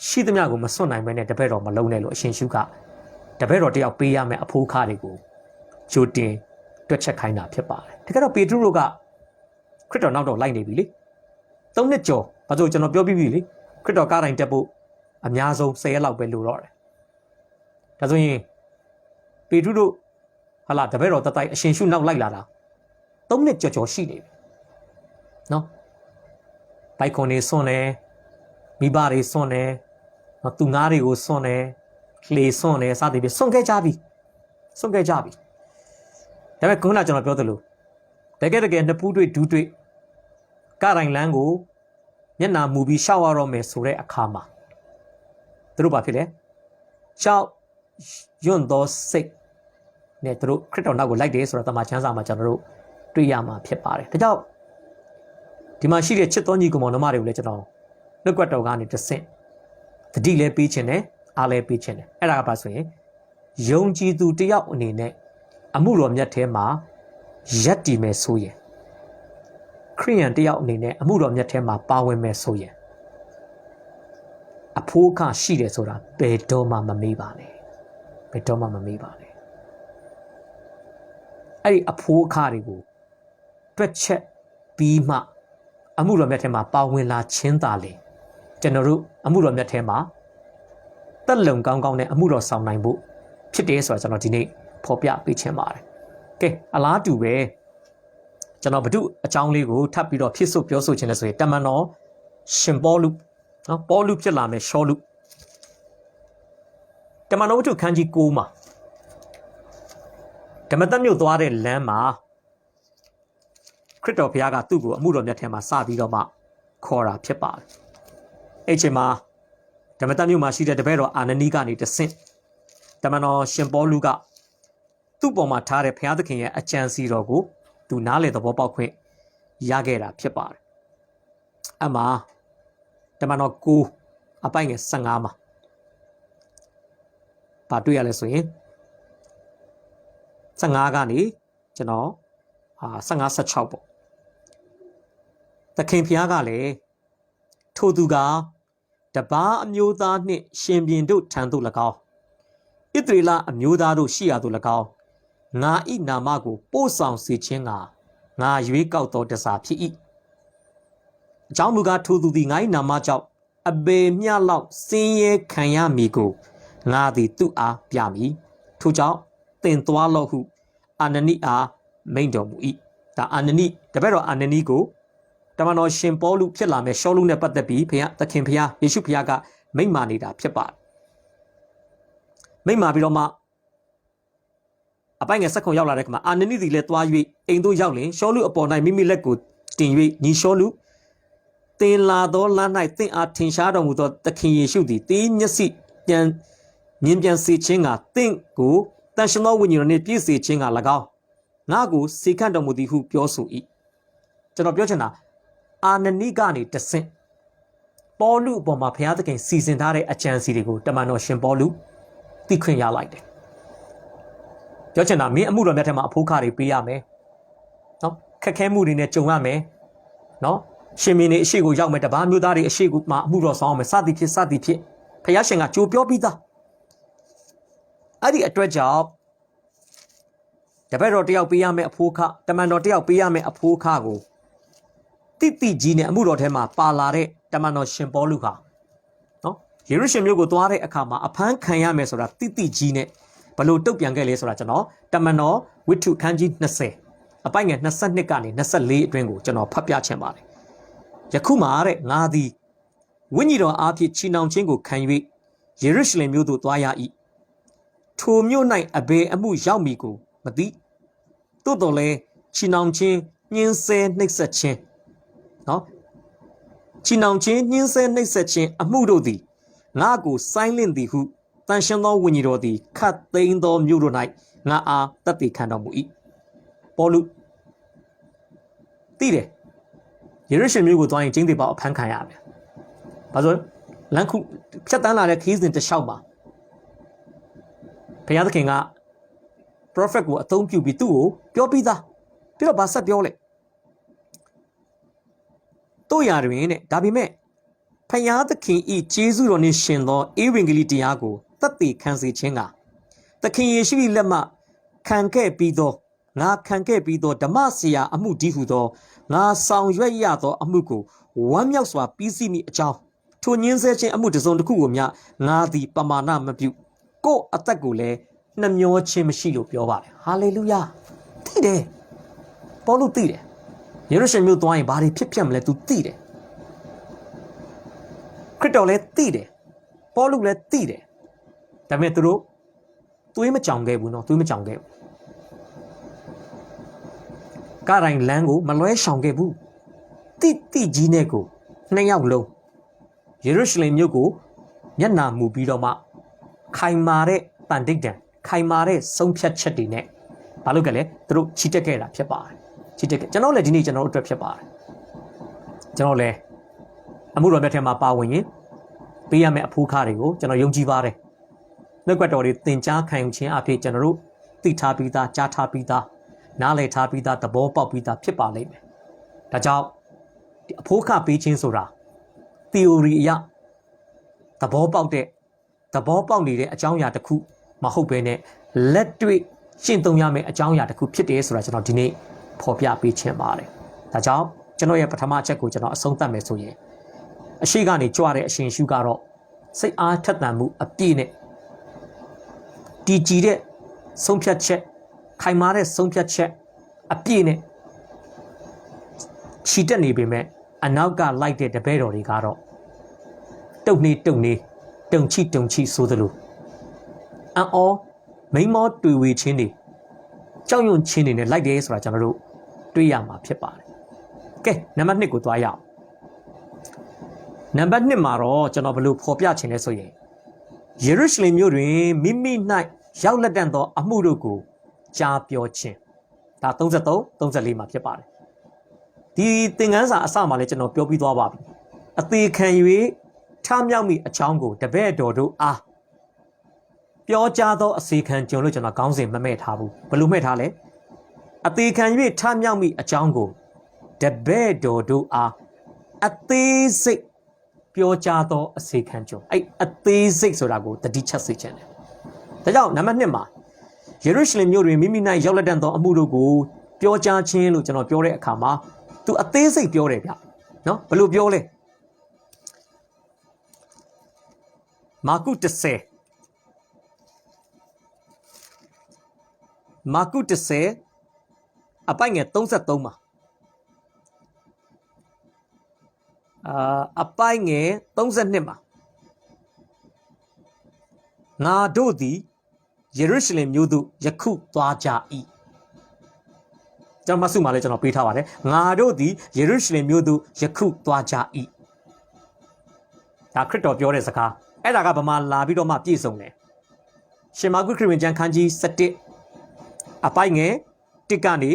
ရှိသမျှကိုမစွန့်နိုင်ဘဲနဲ့တပည့်တော်မလုံးနဲ့လို့အရှင်ရှုကတပည့်တော်တယောက်ပေးရမယ့်အဖိုးခါတွေကိုဂျိုတင်တွက်ချက်ခိုင်းတာဖြစ်ပါတယ်တကယ်တော့ပေတရုတို့ကခရစ်တော်နောက်တော့လိုက်နေပြီလေ 3နှစ်ကျော်ဘာလို့ကျွန်တော်ပြောပြီးပြီလေခရစ်တော်ကားတိုင်းတက်ဖို့အများဆုံး10ရက်လောက်ပဲလိုတော့တယ်ဒါဆိုရင်ပေထုတို့ဟာလာတပည့်တော်တတိုက်အရှင်ရှုနောက်လိုက်လာတာ3နှစ်ကျော်ရှိနေပြီနော်ဘိုက်ခွန်နေစွန့်တယ်မိဘတွေစွန့်တယ်သူငါးတွေကိုစွန့်တယ်လေစွန့်တယ်စသည်ဖြင့်စွန့်ခဲ့ကြပြီဒါပေမဲ့ခုနကကျွန်တော်ပြောသလိုတကယ်နှစ်ဖူးတွေ့ဒူးတွေ့ကားတိုင်းလမ်းကိုမျက်နာမူပြီးရှောက်ရတော့မယ်ဆိုတဲ့အခါမှာသူတို့ဘာဖြစ်လဲရှောက်ယွန့်သောစိတ်နဲ့သူတို့ခရစ်တော်နောက်ကိုလိုက်တယ်ဆိုတော့တမန်ကျမ်းစာမှာကျွန်တော်တို့တွေ့ရမှာဖြစ်ပါတယ်ဒါကြောင့်ဒီမှာရှိတဲ့ချစ်တော်ညီကောင်မောင်နှမတွေကိုလည်းကျွန်တော်နှုတ်ကပတ်တော်ကနေတဆင့်တတိလည်းပေးခြင်းနဲ့အားလည်းပေးခြင်းနဲ့အဲ့ဒါကပါဆိုရင်ယုံကြည်သူတယောက်အနေနဲ့အမှုတော်မြတ်ထဲမှာရက်တည်မယ်ဆိုရင်ခရိယန်တယောက်အနေနဲ့အမှုတော်မြတ်ထဲမှာပါဝင်မယ်ဆိုရင်အဖိုးအခရှိတယ်ဆိုတာဘယ်တော့မှမမေ့ပါနဲ့အဲ့ဒီအဖိုးအခတွေကိုတွက်ချက်ပြီးမှအမှုတော်မြတ်ထဲမှာပါဝင်လာခြင်းသာလေကျွန်တော်တို့အမှုတော်မြတ်ထဲမှာတက်လုံကောင်းကောင်းနဲ့အမှုတော်ဆောင်နိုင်ဖို့ဖြစ်တယ်ဆိုတာကျွန်တော်ဒီနေ့ဖော်ပြပေးခြင်းပါတယ်ကဲအလားတူပဲကျွန်တော်ဘု து အကြောင်းလေးကိုထပ်ပြီးတော့ဖြစ်ဆိုပြောဆိုခြင်းလဲဆိုရင်တမန်တော်ရှင်ပေါလုနော်ပေါလုဖြစ်လာမယ်ရှောလုတမန်တော်ဝတ္ထုခန်းကြီး9မှာဓမ္မသက်မြို့သွားတဲ့လမ်းမှာခရစ်တော်ဘုရားကသူ့ကိုအမှုတော်မြတ်ထဲမှာစပြီးတော့မှခေါ်တာဖြစ်ပါတယ်အဲ့ချိန်မှာဓမ္မသက်မြို့မှာရှိတဲ့တပည့်တော်အာနနီကနေတဆင့်တမန်တော်ရှင်ပေါလုကသူ့ပေါ်မှာထားတဲ့ဘုရားသခင်ရဲ့အကြံစီတော်ကိုသူနားလေသဘောပေါက်ခွင့်ရခဲ့တာဖြစ်ပါတယ်အမှတမန်တော်9အပိုင်ငယ်15မှာဘာတွေ့ရလဲဆိုရင်15ကနေကျွန်တော်15 16ပေါ့သခင်ဖျားကလည်းထိုသူကတပါးအမျိုးသားနှင့်ရှင်ပြန်တို့ထံသို့၎င်းဣသရေလအမျိုးသားတို့ရှိရာသို့၎င်းငါဤနာမကိုပို့ဆောင်စေခြင်းကငါရွေးကောက်သောတစားဖြစ်၏အကြောင်းမူကားထိုသူသည်ငါ၏နာမကြောင့်အပေမျှလောက်စင်းရဲခံရမည်ကိုငါသည်သူ့အားပြမည်ထို့ကြောင့်သင်သွားလော့ဟုအာနနိအားမိန့်တော်မူ၏ဒါအာနနိတပည့်တော်အာနနိကိုတမန်တော်ရှင်ပေါလုဖြစ်လာမယ်ရှောလုနဲ့ပတ်သက်ပြီးသခင်ဖျားယေရှုဖျားကမိန့်မာနေတာဖြစ်ပါတယ်မိန့်မာပြီးတော့မှအပိုင်ငယ်16ရောက်လာတဲ့အခါမှာအာနနိသည်လည်းသွား၍အိမ်သို့ရောက်လင်ရှောလုအပေါ်၌မိမိလက်ကိုတင်၍ညီရှောလုသင်လာသောလမ်း၌သင်အားထင်ရှားတော်မူသောသခင်ယေရှုသည်တင်းမျက်စိမြင်ပြန်စေခြင်းကသင်ကိုတန်ရှင်သောဝိညာဉ်တော်နှင့်ပြည့်စေခြင်းက၎င်းငါကိုစေခန့်တော်မူသည်ဟုပြောဆို၏ကျွန်တော်ပြောချင်တာအာနနိကနေတဆင့်ပေါလုအပေါ်မှာဘုရားသခင်စီစဉ်ထားတဲ့အကြံစီတွေကိုတမန်တော်ရှင်ပေါလုသိခွင့်ရလိုက်တယ်ပြောချင်တာမင်းအမှုတော်မြတ်ထဲမှာအဖိုးခါတွေပေးရမယ်နော်ခက်ခဲမှုတွေနဲ့ကြုံရမယ်နော်ရှင်မင်းတွေအရှိကိုရောက်မယ်တပါးမျိုးသားတွေအရှိကိုမှအမှုတော်ဆောင်အောင်မယ်စသည်ဖြစ်ဘုရားရှင်ကကြိုပြောပြီးသားအဲ့ဒီအတွက်ကြောင့်တပည့်တော်တယောက်ပေးရမယ်အဖိုးခတမန်တော်တယောက်ပေးရမယ်အဖိုးခကိုတိကြီးနဲ့အမှုတော်ထဲမှာပါလာတဲ့တမန်တော်ရှင်ပေါလုဟာနော်ယေရုရှလင်မြို့ကိုသွားတဲ့အခါမှာအဖမ်းခံရမယ်ဆိုတာတိကြီးနဲ့ဘလို့တုတ်ပြန်ခဲ့လဲဆိုတာကျွန်တော်တမန်တော်ဝိတ္ထုခန်းကြီး20အပိုင်ငယ်22ကနေ24အတွင်းကိုကျွန်တော်ဖတ်ပြချင်ပါတယ်ယခုမှာတဲ့ငါသည်ဝိညာဉ်တော်အားဖြင့်ချီနှောင်ခြင်းကိုခံ၍ယေရုရှလင်မြို့သို့သွားရ၏ထိုမြို့၌အဘယ်အမှုရောက်မည်ကိုမသိသို့တော်လည်းချီနှောင်ခြင်းညှင်းဆဲနှိပ်စက်ခြင်းနော်ချီနှောင်ခြင်းညှင်းဆဲနှိပ်စက်ခြင်းအမှုတို့သည်ငါကိုဆိုင်းလင့်သည်ဟုတန်ရှင်သောဝိညာဉ်တော်သည်ခတ်သိမ်းသောမြို့တို့၌ငါအားတတ်သိခံတော်မူ၏ပေါလုသိတယ်ယေရုရှလင်မြို့ကိုသွားရင်ကျင်းသေးပါအဖမ်းခံရမယ်ဘာလို့လမ်းခုဖြတ်တန်းလာတဲ့ခီးစဉ်တစ်လျှောက်မှာဘုရားသခင်က prophet ကိုအသုံးပြုပြီးသူ့ကိုပြောပြီးသားပြီးတော့ဗာဆက်ပြောလိုက်တို့ရာတွင်တဲ့ဒါပေမဲ့ဖယားသခင်ဤကျေးဇူးတော်နှင့်ရှင်သောဧဝံဂေလိတရားကိုတတ်သိခံစေခြင်းကသခင်ယေရှု၏လက်မှခံခဲ့ပြီးသောဓမ္မဆရာအမှုတည်းဟုသောငါဆောင်ရွက်ရသောအမှုကို ဝမ်းမြောက်စွာပြီးစီးမိအကြောင်းထိုညင်းဆဲခြင်းအမှုတစ်စုံတစ်ခုကိုမြငါသည်ပမာဏမပြုကို့အသက်ကိုလည်းနှမျောခြင်းမရှိလို့ပြောပါတယ်ဟာလေလုယာသိတယ်ပေါလုသိတယ်ယေရုရှလင်မြို့သွားရင်ဘာတွေဖြစ်ဖြစ်မလဲ तू သိတယ်ခရစ်တော်လည်းသိတယ်ပေါလုလည်းသိတယ်ဒါပေမဲ့သူတို့သွေးမကြောင်ခဲ့ဘူးနော်သွေးမကြောင်ခဲ့ဘူးကားတိုင်းလမ်းကိုမလွဲရှောင်ခဲ့ဘူးတိကြီးနဲ့ကိုနှစ်ယောက်လုံးယေရုရှလင်မြို့ကိုမျက်နှာမူပြီးတော့မှခိုင်မာတဲ့တန်တိတ်တံခိုင်မာတဲ့ဆုံးဖြတ်ချက်တွေနဲ့ဘာလို့ကလဲသူတို့ချီတက်ခဲ့တာဖြစ်ပါတယ်ချီတက်ခဲ့ကျွန်တော်လည်းဒီနေ့ကျွန်တော်တို့အတွက်ဖြစ်ပါတယ်ကျွန်တော်လည်းအမှုတော်မြတ်ထဲမှာပါဝင်ရင်ပေးရမယ့်အဖိုးခါတွေကိုကျွန်တော်ယုံကြည်ပါတယ်နှုတ်ကပတ်တော်တွေသင်ကြားခံယူခြင်းအဖြစ်ကျွန်တော်တို့သိထားပြီးသားကြားထားပြီးသားနားလည်ထားပြီးသားသဘောပေါက်ပြီးသားဖြစ်ပါလိမ့်မယ်ဒါကြောင့်ဒီအဖိုးခါပေးခြင်းဆိုတာ theory အရသဘောပေါက်နေတဲ့အကြောင်းအရာတစ်ခုမဟုတ်ဘဲနဲ့လက်တွေ့ရှင်းသုံးရမယ့်အကြောင်းအရာတစ်ခုဖြစ်တယ်ဆိုတာကျွန်တော်ဒီနေ့ဖော်ပြပေးခြင်းပါတယ်ဒါကြောင့်ကျွန်တော်ရဲ့ပထမအချက်ကိုကျွန်တော်အဆုံးသတ်မယ်ဆိုရင်အရှိကနေကြွတဲ့အရှင်ရှုကတော့စိတ်အားထက်သန်မှုအပြည့်နဲ့တည်ကြည်တဲ့ဆုံးဖြတ်ချက်ခိုင်မာတဲ့ဆုံးဖြတ်ချက်အပြည့်နဲ့ချီတက်နေပေမဲ့အနောက်ကလိုက်တဲ့တပည့်တော်တွေကတော့တုံနေတုံချိဆိုသလိုအော်မိမောတွေ့ဝေချင်းတွေကြောက်ရွံ့ချင်းတွေနဲ့လိုက်တယ်ဆိုတာကျွန်တော်တို့တွေ့ရမှာဖြစ်ပါတယ်ကဲနံပါတ်1ကိုသွားရအောင်နံပါတ်2မှာတော့ကျွန်တော်ဘယ်လိုဖော်ပြချင်လဲဆိုရင်ယေရုရှလင်မြို့တွင်မိမိ၌ရောက်လက်တန့်သောအမှုတို့ကိုကြားပြောခြင်းဒါ33 34မှာဖြစ်ပါတယ်ဒီသင်ခန်းစာအစမှာလည်းကျွန်တော်ပြောပြီးသွားပါပြီအသေးခံ၍ထမြောက်မိအကြောင်းကိုတပည့်တော်တို့အားပြောကြားသောအစီခံကြုံလို့ကျွန်တော်ခေါင်းစဉ်မမဲ့ထားဘူးဘယ်လိုမဲ့ထားလဲအသေးခံ၍ထမြောက်မိအကြောင်းကိုတပည့်တော်တို့အားအသေးစိတ်ပြောကြားသောအစီခံကြုံအဲ့အသေးစိတ်ဆိုတာကိုတတိချက်စေချင်တယ်ဒါကြောင့်နံပါတ်1မှာယေရုရှလင်မြို့တွင်မိမိ၌ရောက်လက်တန့်သောအမှုတို့ကိုပြောကြားခြင်းလို့ကျွန်တော်ပြောတဲ့အခါမှာသူအသေးစိတ်ပြောတယ်ဗျနော်ဘယ်လိုပြောလဲမာကု10အပိုင်ငယ်33မှာအပိုင်ငယ်32မှာငါတို့သည်ယေရုရှလင်မြို့သို့ယခုသွားကြ၏ကျွန်တော်မဆုမှာလည်းကျွန်တော်ပေးထားပါတယ်ငါတို့သည်ယေရုရှလင်မြို့သို့ယခုသွားကြ၏ဒါခရစ်တော်ပြောတဲ့စကားအဲ့ဒါကဗမာလာပြီးတော့မှပြည့်စုံတယ်ရှင်မာကုခရစ်ဝင်ကျမ်းခန်းကြီး7အပိုင်ငယ်1ကနေ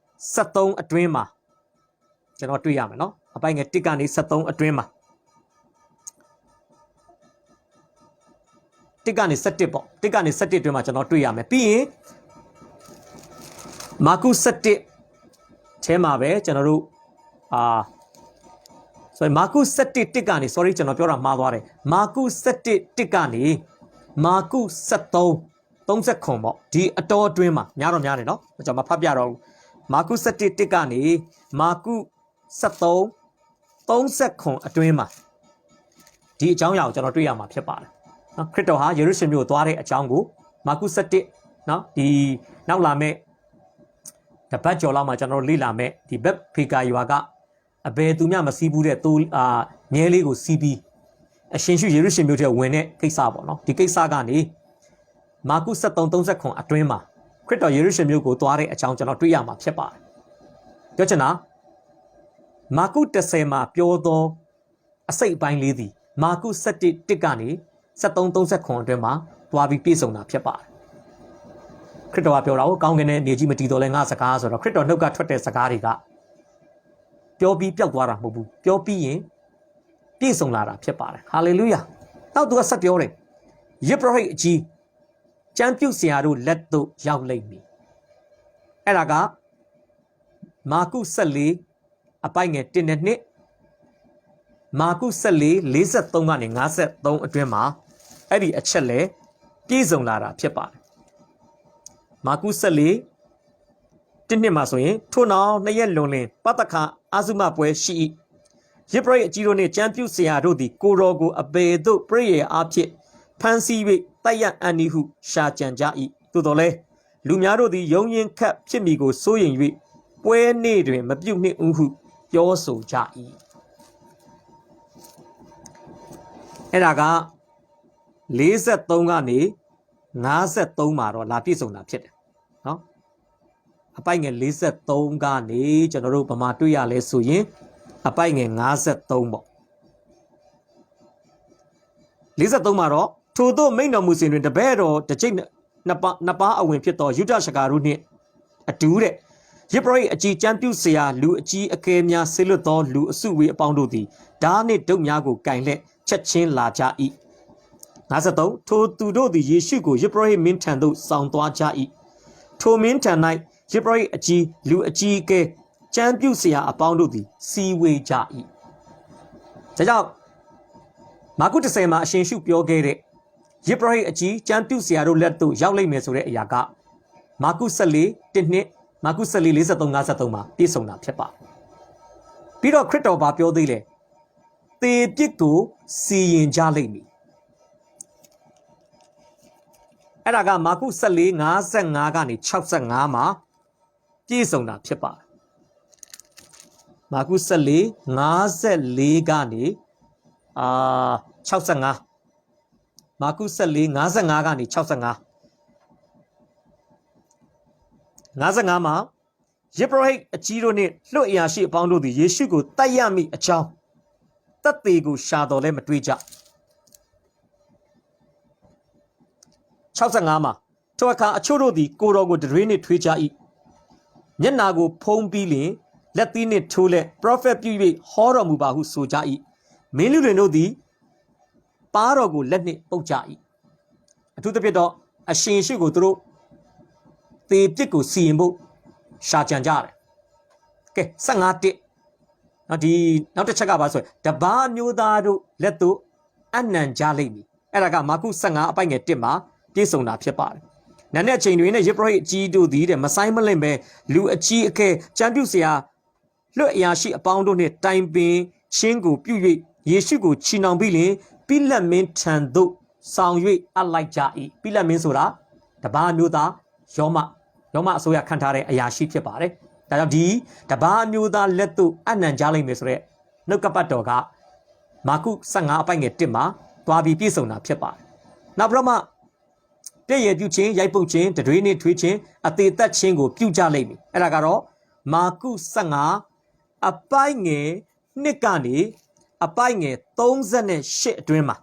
73အတွင်းမှာကျွန်တော်တွေ့ရမယ်နော်အပိုင်ငယ်1ကနေ73အတွင်းမှာ1ကနေ7ပေါ့1ကနေ7အတွင်းမှာကျွန်တော်တွေ့ရမယ်ပြီးရင်မာကု7ထဲမှာပဲကျွန်တော်တို့ဆိုရင်မာကု7 1ကနေ sorry ကျွန်တော်ပြောတာမှားသွားတယ်မာကု7 1ကနေမာကု73 30ခွန်ပေါ့ဒီအတော်အတွင်းမှာများတော့များတယ်နော်ကျွန်တော်မဖတ်ပြတော့ဘူးမာကု7 1ကနေမာကု73 30ခွန်အတွင်းမှာဒီအကြောင်းအရာကိုကျွန်တော်တွေ့ရမှာဖြစ်ပါတယ်နော်ခရစ်တော်ဟာယေရုရှလင်မြို့ကိုသွားတဲ့အကြောင်းကိုမာကု7နော်ဒီနောက်လာမဲ့တပတ်ကျော်လောက်မှာကျွန်တော်လေ့လာမဲ့ဒီဘက်ဖေကာရွာကအဘယ်သူမှမစီးဘူးတဲ့မြဲလေးကိုစီးပြီးအရှင်ရှုယေရုရှလင်မြို့ထဲဝင်တဲ့ကိစ္စပေါ့နော်ဒီကိစ္စကနေမာကု73 30ခွန်အတွင်းမှာခရစ်တော်ယေရုရှလင်မြို့ကိုသွားတဲ့အကြောင်းကျွန်တော်တွေ့ရမှာဖြစ်ပါတယ်ပြောချင်တာမာကု10မှာပြောသောအစိတ်အပိုင်းလေးသည်မာကု7 1ကနေ73 30ခွန်အတွင်းမှာသွားပြီးပြည့်စုံတာဖြစ်ပါတယ်ခရစ်တော်ကပြောတာကိုကောင်းကင်နဲ့နေကြီးမတည်တော်လဲငါစကားဆိုတော့ခရစ်တော်နှုတ်ကထွက်တဲ့စကားတွေကပြောပြီးပျောက်သွားတာမဟုတ်ဘူးပြောပြီးရင်ပြည့်စုံလာတာဖြစ်ပါတယ်ဟာလေလုယာနောက်သူကဆက်ပြောတယ်ယေဘရဟိတ်အကြီးကျမ်းပြုဆရာတို့လက်သို့ရောက်လိမ့်မည်အဲ့ဒါကမာကု14အပိုင်ငယ်1နဲ့2မာကု14 43ကနေ53အတွင်းမှာအဲ့ဒီအချက်လဲပြည့်စုံလာတာဖြစ်ပါတယ်မာကု14 1နှစ်မှာဆိုရင်ထို့နောက်2ရက်လွန်လင်ပတ္တခါအာဇုမပွဲရှိ၏ ရစ်ပရိတ်အကြီးတို့နဲ့ကျမ်းပြုဆရာတို့သည်ကိုတော်ကိုအပေတို့ပရိယေအားဖြင့်ဖန်ဆီး၍တိုက်ရအန်နီဟုရှာကြံကြ၏သို့တော်လဲလူများတို့သည်ယုံရင်ခတ်ဖြစ်မိကိုစိုးရင်၍ပွဲနေ့တွင်မပြုတ်နှင့်ဦးဟုပြောဆိုကြ၏အဲ့ဒါက43ကနေ53မှာတော့လာပြည့်စုံတာဖြစ်တယ်နော်အပိုက်ငယ်43ကနေကျွန်တော်တို့ဗမာတွေ့ရလဲဆိုရင်အပိုက်ငယ်53ပေါ့43မှာတော့ထို့သောမိန့်တော်မူစဉ်တွင်တပည့်တော်တစ်ကြိမ်နှစ်ပါးအဝင်ဖြစ်သောယုဒရှကာတို့နှင့်အတူတဲ့ယစ်ပရိတ်အကြီးကျမ်းပြုဆရာလူအကြီးအကဲများဆေလွတ်သောလူအစုဝေးအပေါင်းတို့သည်ဓာနှင့်ဒုတ်များကိုကင်လက်ချက်ချင်းလာကြ၏53ထိုသူတို့သည်ယေရှုကိုယစ်ပရိတ်မင်းထံသို့ဆောင်သွားကြ၏ထိုမင်းထံ၌ယစ်ပရိတ်အကြီးလူအကြီးအကဲကျမ်းပြုဆရာအပေါင်းတို့သည်စီဝေးကြ၏ဒါကြောင့်မာကု30မှာအရှင်ရှုပြောခဲ့တဲ့ယစ်ပရိတ်အကြီးကျမ်းပြုဆရာတို့လက်သို့ရောက်လိမ့်မယ်ဆိုတဲ့အရာကမာကု14 1နှစ်မာကု14 43 53မှာပြည့်စုံတာဖြစ်ပါပြီးတော့ခရစ်တော်ဘာပြောသေးလဲသေပြစ်ကိုစီရင်ကြလိမ့်မည်အဲ့ဒါကမာကု14 55ကနေ65မှာပြည့်စုံတာဖြစ်ပါတယ်မာကု14 54ကနေ65မာကု14 55ကနေ65 55မှာယေဘရဟိတ်အကြီးတို့နှင့်လွတ်အရာရှိအပေါင်းတို့သည်ယေရှုကိုတတ်ရမည့်အကြောင်းသက်သေကိုရှာတော်လဲမတွေ့ကြ65မှာထိုအခါအချို့တို့သည်ကိုတော်ကိုတရွေးနှင့်ထွေးကြ၏မျက်နာကိုဖုံးပြီးလျှင်လက်သီးနှင့်ထိုးလက်ပရောဖက်ပြု၍ဟောတော်မူပါဟုဆိုကြ၏မင်းလူတွေတို့သည်ပါတော်ကိုလက်နှင့်ပုတ်ကြ၏အထူးသဖြင့်တော့အရှင်ရှိကိုသူတို့သေပြစ်ကိုစီရင်ဖို့ရှာကြံကြတယ်ကဲ15တစ်နော်ဒီနောက်တစ်ချက်ကပါဆိုရင်တပါးမျိုးသားတို့လက်သို့အနံကြလိမ့်မည်အဲ့ဒါကမာကု15အပိုက်ငယ်1မှာပြည့်စုံတာဖြစ်ပါတယ်နန်းတဲ့ချိန်တွင်နဲ့ယေဘရဟိတ်အကြီးတို့သည်တဲ့မဆိုင်မလင့်ပဲလူအကြီးအကဲကျမ်းပြုဆရာလွတ်အရာရှိအပေါင်းတို့နှင့်တိုင်ပင်ချင်းကိုပြု၍ယေရှုကိုချီနှောင်ပြီးလျှင်ပိလတ်မင်းထံသို့ဆောင်၍အလိုက်ကြ၏ပိလတ်မင်းဆိုတာတပါးမျိုးသားယောမအစိုးရခန့်ထားတဲ့အရာရှိဖြစ်ပါတယ်ဒါကြောင့်ဒီတပါးမျိုးသားလက်သို့အနံကြလိမ့်မယ်ဆိုတော့နှုတ်ကပတ်တော်ကမာကု15အပိုက်ငယ်1မှာသွားပြီးပြည့်စုံတာဖြစ်ပါတယ်နောက်ပြီးတော့မှပြည့်ရပြုခြင်းရိုက်ပုတ်ခြင်းတတွေးနှင့်ထွေးခြင်းအသေးသက်ခြင်းကိုပြုကြလိမ့်မည်အဲ့ဒါကတော့မာကု15အပိုက်ငယ်1ကနေအပိုက်ငယ်38အတွင်းမှာ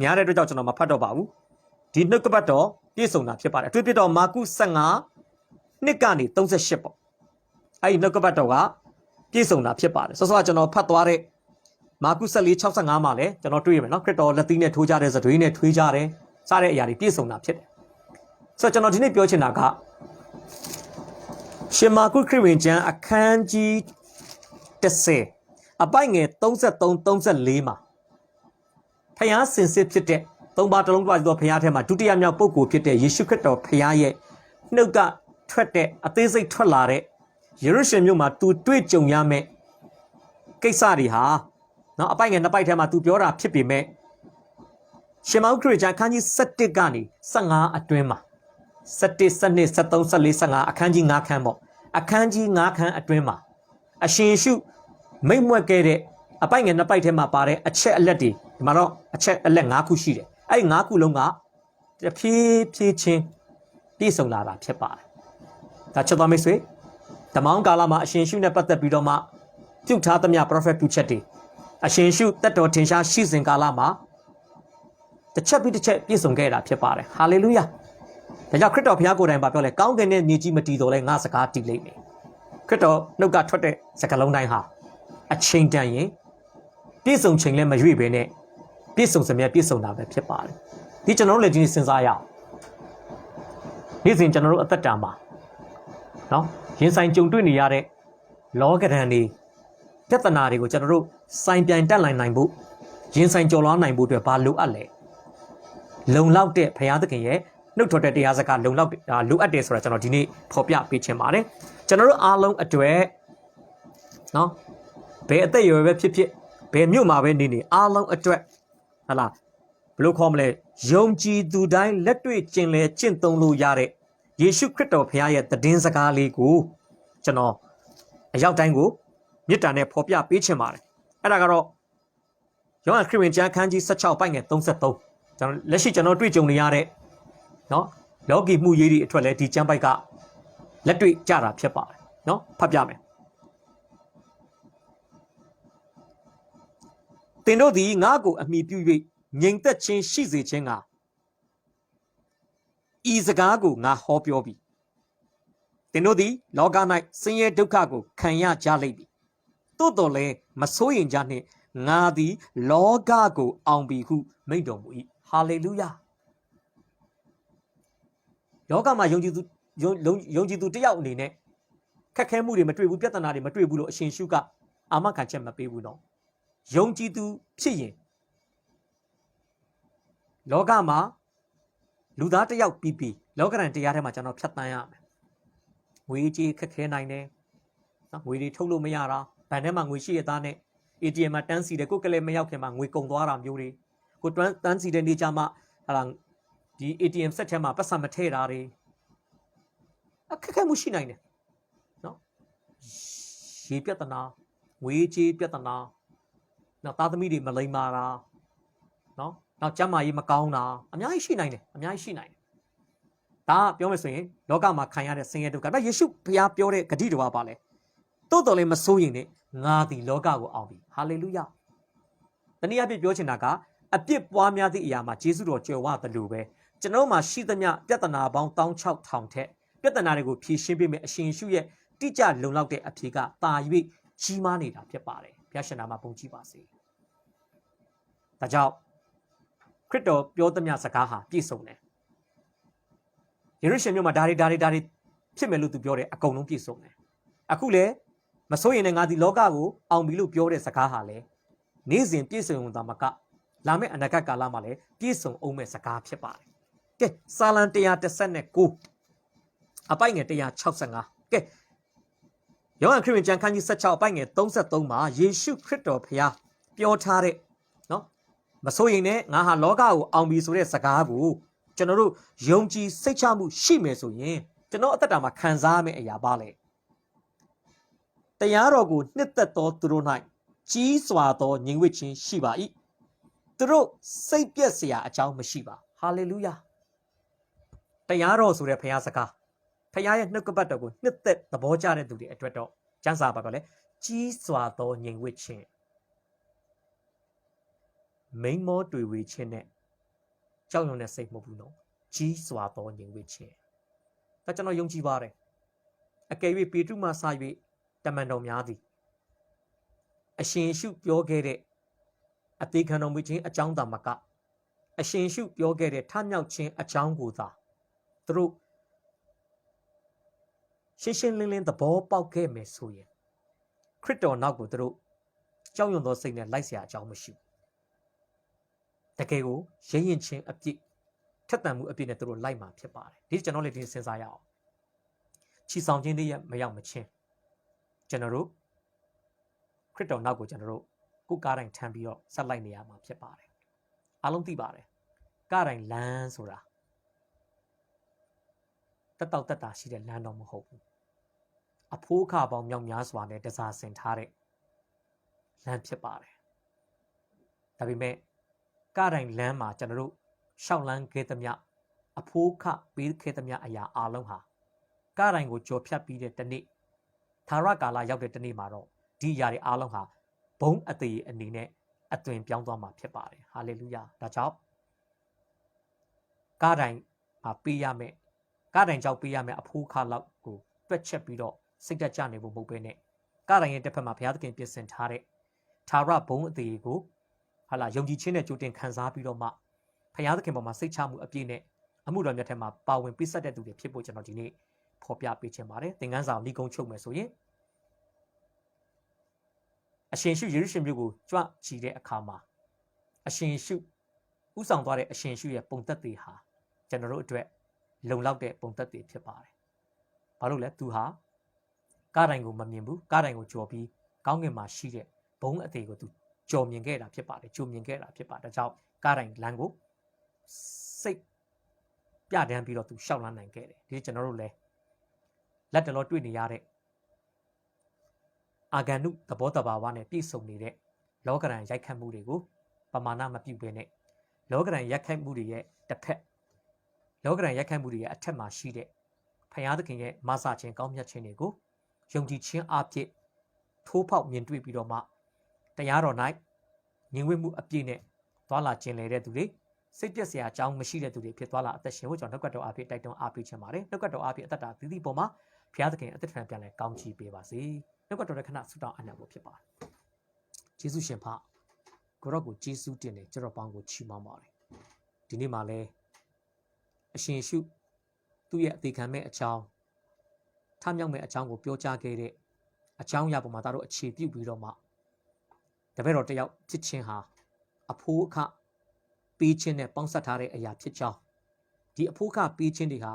များတဲ့အတွက်ကြောင့်ကျွန်တော်မဖတ်တော့ပါဘူးဒီနှုတ်ကပတ်တော်ပြည့်စုံတာဖြစ်ပါတယ်အတွေ့အပြတော့မာကု15နှစ်ကနေ38ပေါ့အဲ့ဒီနှုတ်ကပတ်တော်ကပြည့်စုံတာဖြစ်ပါတယ်ဆောစောကကျွန်တော်ဖတ်သွားတဲ့မာကု14 65မှာလည်းကျွန်တော်တွေ့ရမယ်နော်ခရစ်တော်လက်သီးနဲ့ထိုးကြတဲ့စတွေးနဲ့ထွေးကြတယ်စတဲ့အရာတွေပြည့်စုံတာဖြစ်တယ်ဆိုတော့ကျွန်တော်ဒီနေ့ပြောချင်တာကရှင်မာကုခရစ်ဝင်ကျမ်းအခန်းကြီး10အပိုက်ငယ်33 34မှာဖျားစင်စစ်ဖြစ်တဲ့သုံးပါးတလုံးတွားသောဖျားထဲမှာဒုတိယမြောက်ပုဂ္ဂိုလ်ဖြစ်တဲ့ယေရှုခရစ်တော်ဖျားရဲ့နှုတ်ကထွက်တဲ့အသေးစိတ်ထွက်လာတဲ့ယေရုရှလင်မြို့မှာသူတွေ့ကြုံရမယ့်ကိစ္စတွေဟာနော်အပိုက်ငယ်နှစ်ပိုက်ထဲမှာသူပြောတာဖြစ်ပေမဲ့ရှင်မောင်ခရစ်ကျမ်းအခန်းကြီး17ကနေ15အတွင်းမှာ17 12 13 14 15အခန်းကြီး9ခန်းပေါ့အခန်းကြီး9ခန်းအတွင်းမှာအရှင်ရှုမိတ်မွက်ခဲ့တဲ့အပိုက်ငယ်နှစ်ပိုက်ထဲမှာပါတဲ့အချက်အလက်တွေဒီမှာတော့အချက်အလက်9ခုရှိတယ်အဲ့ဒီ9ခုလုံးကတဖြည်းဖြည်းချင်းပြည့်စုံလာတာဖြစ်ပါတယ်ဒါချက်တော်မိတ်ဆွေဓမ္မောင်းကာလမှာအရှင်ရှုနဲ့ပတ်သက်ပြီးတော့မှပြုထားသမျှ prophet ပြုချက်တွေအရှင်ရှုတက်တော်ထင်ရှားရှိစဉ်ကာလမှာတစ်ချက်ပြီးတစ်ချက်ပြည့်စုံခဲ့တာဖြစ်ပါတယ်ဟာလေလုယာဒါကြောင့်ခရစ်တော်ဘုရားကိုယ်တိုင်ပါပြောလဲကောင်းကင်နဲ့မြေကြီးမတည်တော်လဲငါစကားတည်လိမ့်မယ်ခရစ်တော်နှုတ်ကထွက်တဲ့စကားလုံးတိုင်းဟာအချိန်တန်ရင်ပြည့်စုံချိန်လည်းမရွေ့ဘဲနဲ့ပြည့်စုံစမြဲပြည့်စုံတာပဲဖြစ်ပါတယ်ဒီကျွန်တော်တို့လည်းဒီနေ့စဉ်းစားရအောင်နေ့စဉ်ကျွန်တော်တို့အသက်တာမှာနော်ရင်ဆိုင်ကြုံတွေ့နေရတဲ့လောကဓာတ်တွေပြဿနာတွေကိုကျွန်တော်တို့စိုင်ပြိုင်တက်နိုင်ဖို့ရင်ဆိုင်ကြော်လွှားနိုင်ဖို့အတွက်ဘာလိုအပ်လဲလုံလောက်တဲ့ဘုရားသခင်ရဲ့နှုတ်ထွက်တဲ့တရားစကားလုံလောက်လိုအပ်တယ်ဆိုတာကျွန်တော်ဒီနေ့ဖော်ပြပေးချင်ပါတယ်ကျွန်တော်တို့အားလုံးအတွက်နော်ဘ ဘယ်အသက်အရွယ်ပဲဖြစ်ဖြစ်ဘယ်မြို့မှာပဲနေအားလုံးအတွက်ဟလာဘလို့ခေါ်မလဲယုံကြည်သူတိုင်းလက်တွေ့ကျင့်လဲကျင့်သုံးလို့ရတဲ့ယေရှုခရစ်တော်ဖခင်ရဲ့တည်င်းစကားလေးကိုကျွန်တော်အရောက်တိုင်းကိုမေတ္တာနဲ့ဖော်ပြပေးချင်ပါတယ်အဲ့ဒါကတော့ယောဟန်ခရစ်ဝင်ကျမ်းခန်းကြီး16ပိုက်ငယ်33ကျွန်တော်လက်ရှိကျွန်တော်တွေ့ကြုံနေရတဲ့နော်လောကီမှုရေးတွေအထွက်လဲဒီကျမ်းပိုက်ကလက်တွေ့ကြတာဖြစ်ပါတယ်နော်ဖတ်ပြမယ်သင်တို့သည်ငါ့ကိုအမိပြု၍ငြိမ်သက်ခြင်းရှိစေခြင်းကဤစကားကိုငါဟောပြောပြီသင်တို့သည်လောက၌ဆင်းရဲဒုက္ခကိုခံရကြလိမ့်မည်သို့တော်လည်းမစိုးရိမ်ကြနှင့်ငါသည်လောကကိုအောင်ပြီဟုမိန့်တော်မူ၏ဟာလေလုယာလောကမှာယုံကြည်သူတယောက်အနေနဲ့ခက်ခဲမှုတွေမတွေ့ဘူးပြဿနာတွေမတွေ့ဘူးလို့အရှင်ရှုကအာမခံချက်မပေးဘူးနော်ယုံကြည်သူဖြစ်ရင်လောကမှာလူသားတယောက်ပြီးလောကရန်တရားထဲမှာကျွန်တော်ဖြတ်တန်းရမယ်ငွေကြေးခက်ခဲနိုင်တယ်နော်ငွေတွေထုတ်လို့မရတာဘဏ်ထဲမှာငွေရှိရသားနဲ့ ATM မှာတန်းစီတယ်ကိုယ်ကလေးမရောက်ခင်မှာငွေကုန်သွားတာမျိုးတွေကိုတန်းစီတဲ့နေကြမှာဟာဒီ ATM ဆက်ထဲမှာပတ်စံမထည့်တာတွေအခက်ခဲမှုရှိနိုင်တယ်နော်ရေပြဿနာငွေကြေးပြဿနာနောက်သားသမီးတွေမလိမ္မာတာနော်နောက်ကျန်းမာရေးမကောင်းတာအများကြီးရှိနိုင်တယ်ဒါပြောမယ်ဆိုရင်လောကမှာခံရတဲ့ဆင်းရဲဒုက္ခဒါယေရှုဘုရားပြောတဲ့ဂတိတော်ပါလေတိုးတော်လည်းမစိုးရင်နဲ့ငါသည်လောကကိုအောင်ပြီဟာလေလုယတနည်းအားဖြင့်ပြောချင်တာကအပြစ်ပွားများသည့်အရာမှာယေရှုတော်ကြွယ်ဝသလိုပဲကျွန်တော်မှာရှိသမျှပြဿနာပေါင်း16000ထက်ပြဿနာတွေကိုဖြေရှင်းပေးမယ်အရှင်ယေရှုရဲ့တိကျလုံလောက်တဲ့အဖြေကတာ၍ကြီးမားနေတာဖြစ်ပါတယ်ဘုရားရှင်နာမပုံကြည်ပါစေဒါကြောင့်ခရစ်တော်ပြောသမျှစကားဟာပြည့်စုံတယ်ယေရုရှလင်မြို့မှာဒါတွေဖြစ်မယ်လို့သူပြောတယ်အကုန်လုံးပြည့်စုံတယ်အခုလေမစိုးရင်လည်းငါဒီလောကကိုအောင်ပြီလို့ပြောတဲ့စကားဟာလေနေ့စဉ်ပြည့်စုံတာမကလာမယ့်အနာဂတ်ကာလမှာလည်းပြည့်စုံအောင်မဲ့စကားဖြစ်ပါတယ်ကဲစာလံ119အပိုက်ငယ်165ကဲယောဟန်ခရစ်ဝင်ကျမ်းခန်းကြီး16အပိုက်ငယ်33မှာယေရှုခရစ်တော်ဖျားပြောထားတဲ့နော်မစိုးရင်လည်းငါဟာလောကကိုအောင်ပြီဆိုတဲ့စကားကိုကျွန်တော်တို့ယုံကြည်စိတ်ချမှုရှိမယ်ဆိုရင်ကျွန်တော်အသက်တာမှာခံစားရမယ့်အရာပါလေတရားတော်ကိုနှစ်သက်သောသူတို့၌ကြီးစွာသောညီဝတ်ခြင်းရှိပါ၏သူတို့စိတ်ပြည့်စရာအကြောင်းမရှိပါဟာလေလုယာတရားတော်ဆိုတဲ့ဘုရားစကားဘုရားရဲ့နှုတ်ကပတ်တော်ကိုနှစ်သက်သဘောကျတဲ့သူတွေအတွက်တော့ကျမ်းစာပါကလည်းကြီးစွာသောညီဝတ်ခြင်းမိန်မောတွေ့ဝေခြင်းနဲ့ကြောက်ရွံ့တဲ့စိတ်မဟုတ်ဘူးနော်ကြီးစွာသောညီဝတ်ခြင်းဒါကျွန်တော်ယုံကြည်ပါတယ်အကယ်၍ပေတရုမှစ၍တမန်တော်များသည်အရှင်ရှုပြောခဲ့တဲ့အသေးခံတော်မူခြင်းအကြောင်းသာမကအရှင်ရှုပြောခဲ့တဲ့ထမြောက်ခြင်းအကြောင်းကိုသာသူတို့ရှင်းရှင်းလင်းလင်းသဘောပေါက်ခဲ့မယ်ဆိုရင်ခရစ်တော်နောက်ကိုသူတို့ကြောက်ရွံ့သောစိတ်နဲ့လိုက်เสียအကြောင်းမရှိဘူးတကယ်ကိုရင်းရင်ချင်းအပြစ်ထက်သန်မှုအပြစ်နဲ့သူတို့လိုက်မှာဖြစ်ပါတယ်ဒီကျွန်တော်လည်းဒီစဉ်းစားရအောင်ချီဆောင်ခြင်းတွေမရောက်မချင်းကျွန်တော်တို့ခရစ်တော်နောက်ကိုကျွန်တော်တို့ကိုယ်ကားတိုင်းထမ်းပြီးတော့ဆက်လိုက်နေရမှာဖြစ်ပါတယ်အားလုံးသိပါတယ်ကားတိုင်းလမ်းဆိုတာတက်တောက်တက်တာရှိတဲ့လမ်းတော့မဟုတ်ဘူးအဖိုးအခပေါင်းမြောက်များစွာနဲ့တစားဆင်ထားတဲ့လမ်းဖြစ်ပါတယ်ဒါပေမဲ့ကားတိုင်းလမ်းမှာကျွန်တော်တို့ရှောက်လန်းခဲ့သမျှအဖိုးအခပေးခဲ့သမျှအရာအလုံးဟာကားတိုင်းကိုကြော်ဖြတ်ပြီးတဲ့တနေ့သာရကာလရောက်တဲ့တနေ့မှာတော့ဒီအရာတွေအားလုံးဟာဘုံအသေးအနေနဲ့အသွင်ပြောင်းသွားမှာဖြစ်ပါတယ်ဟာလေလုယာဒါကြောင့်ကားတိုင်းပေးရမယ်ကားတိုင်းကြောင့်ပေးရမယ်အဖိုးခါလောက်ကိုတွက်ချက်ပြီးတော့စိတ်တက်ကြနေဖို့မဟုတ်ဘဲနဲ့ကားတိုင်းရဲ့တစ်ဖက်မှာဘုရားသခင်ပြင်ဆင်ထားတဲ့သာရဘုံအသေးကိုဟာလာယုံကြည်ခြင်းနဲ့ကြိုတင်ခံစားပြီးတော့မှဘုရားသခင်ပေါ်မှာစိတ်ချမှုအပြည့်နဲ့အမှုတော်မြတ်ထဲမှာပါဝင်ပြည့်စက်တဲ့သူတွေဖြစ်ဖို့ကျွန်တော်ဒီနေ့ဖော်ပြပေးခြင်းပါတယ်သင်ခန်းစာကိုဏိကုံးချုပ်မယ်ဆိုရင်အရှင်ရှုယေရုရှလင်မြို့ကိုကြွချီတဲ့အခါမှာအရှင်ရှုဥဆောင်သွားတဲ့အရှင်ရှုရဲ့ပုံသက်တွေဟာကျွန်တော်တို့အတွက်လုံလောက်တဲ့ပုံသက်တွေဖြစ်ပါတယ်။ဘာလို့လဲသူဟာကားတိုင်းကိုမမြင်ဘူးကားတိုင်းကိုကြော်ပြီးကောင်းကင်မှာရှိတဲ့ ဘုံအသေးကိုသူကြော်မြင်ခဲ့တာဖြစ်ပါတယ်ကြိုမြင်ခဲ့တာဖြစ်ပါဒါကြောင့်ကားတိုင်းလမ်းကိုစိတ်ပြတန်းပြီးတော့သူရှောက်လန်းနိုင်ခဲ့တယ်ဒီကျွန်တော်တို့လည်းလက်တလောတွေ့နေရတဲ့အာဂန္တုသဘောတဘာဝနဲ့ပြည့်စုံနေတဲ့လောကရန်ရိုက်ခတ်မှုတွေကိုပမာဏမပြုဘဲနဲ့လောကရန်ရိုက်ခတ်မှုတွေရဲ့တစ်ဖက်လောကရန်ရိုက်ခတ်မှုတွေရဲ့အထက်မှာရှိတဲ့ဖယားသခင်ရဲ့မဆာခြင်းကောင်းမြတ်ခြင်းတွေကိုယုံကြည်ခြင်းအပြည့်ထိုးဖောက်မြင်တွေ့ပြီးတော့မှတရားတော်၌ညီဝတ်မှုအပြည့်နဲ့သွားလာခြင်းလေတဲ့သူတွေစိတ်ပြည့်စရာအကြောင်းမရှိတဲ့သူတွေဖြစ်သွားလာအသက်ရှင်ဖို့ကျွန်တော်နှုတ်ကပတ်တော်အပြည့်တိုက်တွန်းအားပေးခြင်းပါတယ်နှုတ်ကပတ်တော်အပြည့်အသက်တာသီးသီးပေါ်မှာဖယားသခင်အသက်ထံပြန်လဲကောင်းချီးပေးပါစေနှုတ်ကပတ်တော်ရဲ့ခဏဆုတောင်းအနံ့ဖို့ဖြစ်ပါတယ်ယေရှုရှင်ဖကိုရောကိုယေရှုတင်တယ်ကျွန်တော်ပေါင်းကိုချီးမွမ်းပါတယ်ဒီနေ့မှာလဲအရှင်ယေရှုသူ့ရဲ့အသေးခံမဲ့အကြောင်းထမြောက်မဲ့အကြောင်းကိုပြောကြားခဲ့တဲ့အကြောင်းအရာပေါ်မှာတို့အခြေပြုပြီးတော့မှတပည့်တော်တယောက်ဖြစ်ခြင်းဟာအဖိုးအခပေးခြင်းနဲ့ပေါင်းစပ်ထားတဲ့အရာဖြစ်ကြောင်းဒီအဖိုးအခပေးခြင်းတွေဟာ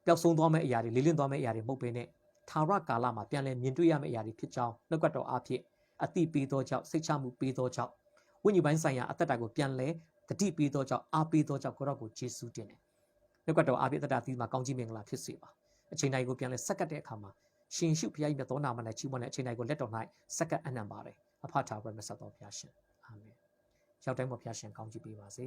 ပျောက်ဆုံးသွားမဲ့အရာတွေလေးလင်းသွားမဲ့အရာတွေမဟုတ်ဘဲနဲ့သာရကာလမှာပြန်လည်မြင်တွေ့ရမယ့်အရာတွေဖြစ်ကြောင်းနှုတ်ကပတ်တော်အဖြစ်အတိပေးသောကြောင့်စိတ်ချမှုပေးသောကြောင့်ဝိညာဉ်ပိုင်းဆိုင်ရာအသက်တာကိုပြန်လဲတတိပေးသောကြောင့်အားပေးသောကြောင့်ကိုရောကိုယေရှုတင်တယ်နှုတ်ကပတ်တော်အဖြစ်အသက်တာသီးမှာကောင်းကြီးမင်္ဂလာဖြစ်စေပါအချိန်တိုင်းကိုပြန်လဲဆက်ကပ်တဲ့အခါမှာရှင်ရှုဖျားကြီးမြတ်သောနာမနဲ့ချီးမွမ်းတဲ့အချိန်တိုင်းကိုလက်တော်၌ဆက်ကပ်အနံ့ပါတယ်အဖထာဝရမဆက်တော်ဖျားရှင်အာမင်ရောက်တိုင်းပေါ်ဖျားရှင်ကောင်းကြီးပေးပါစေ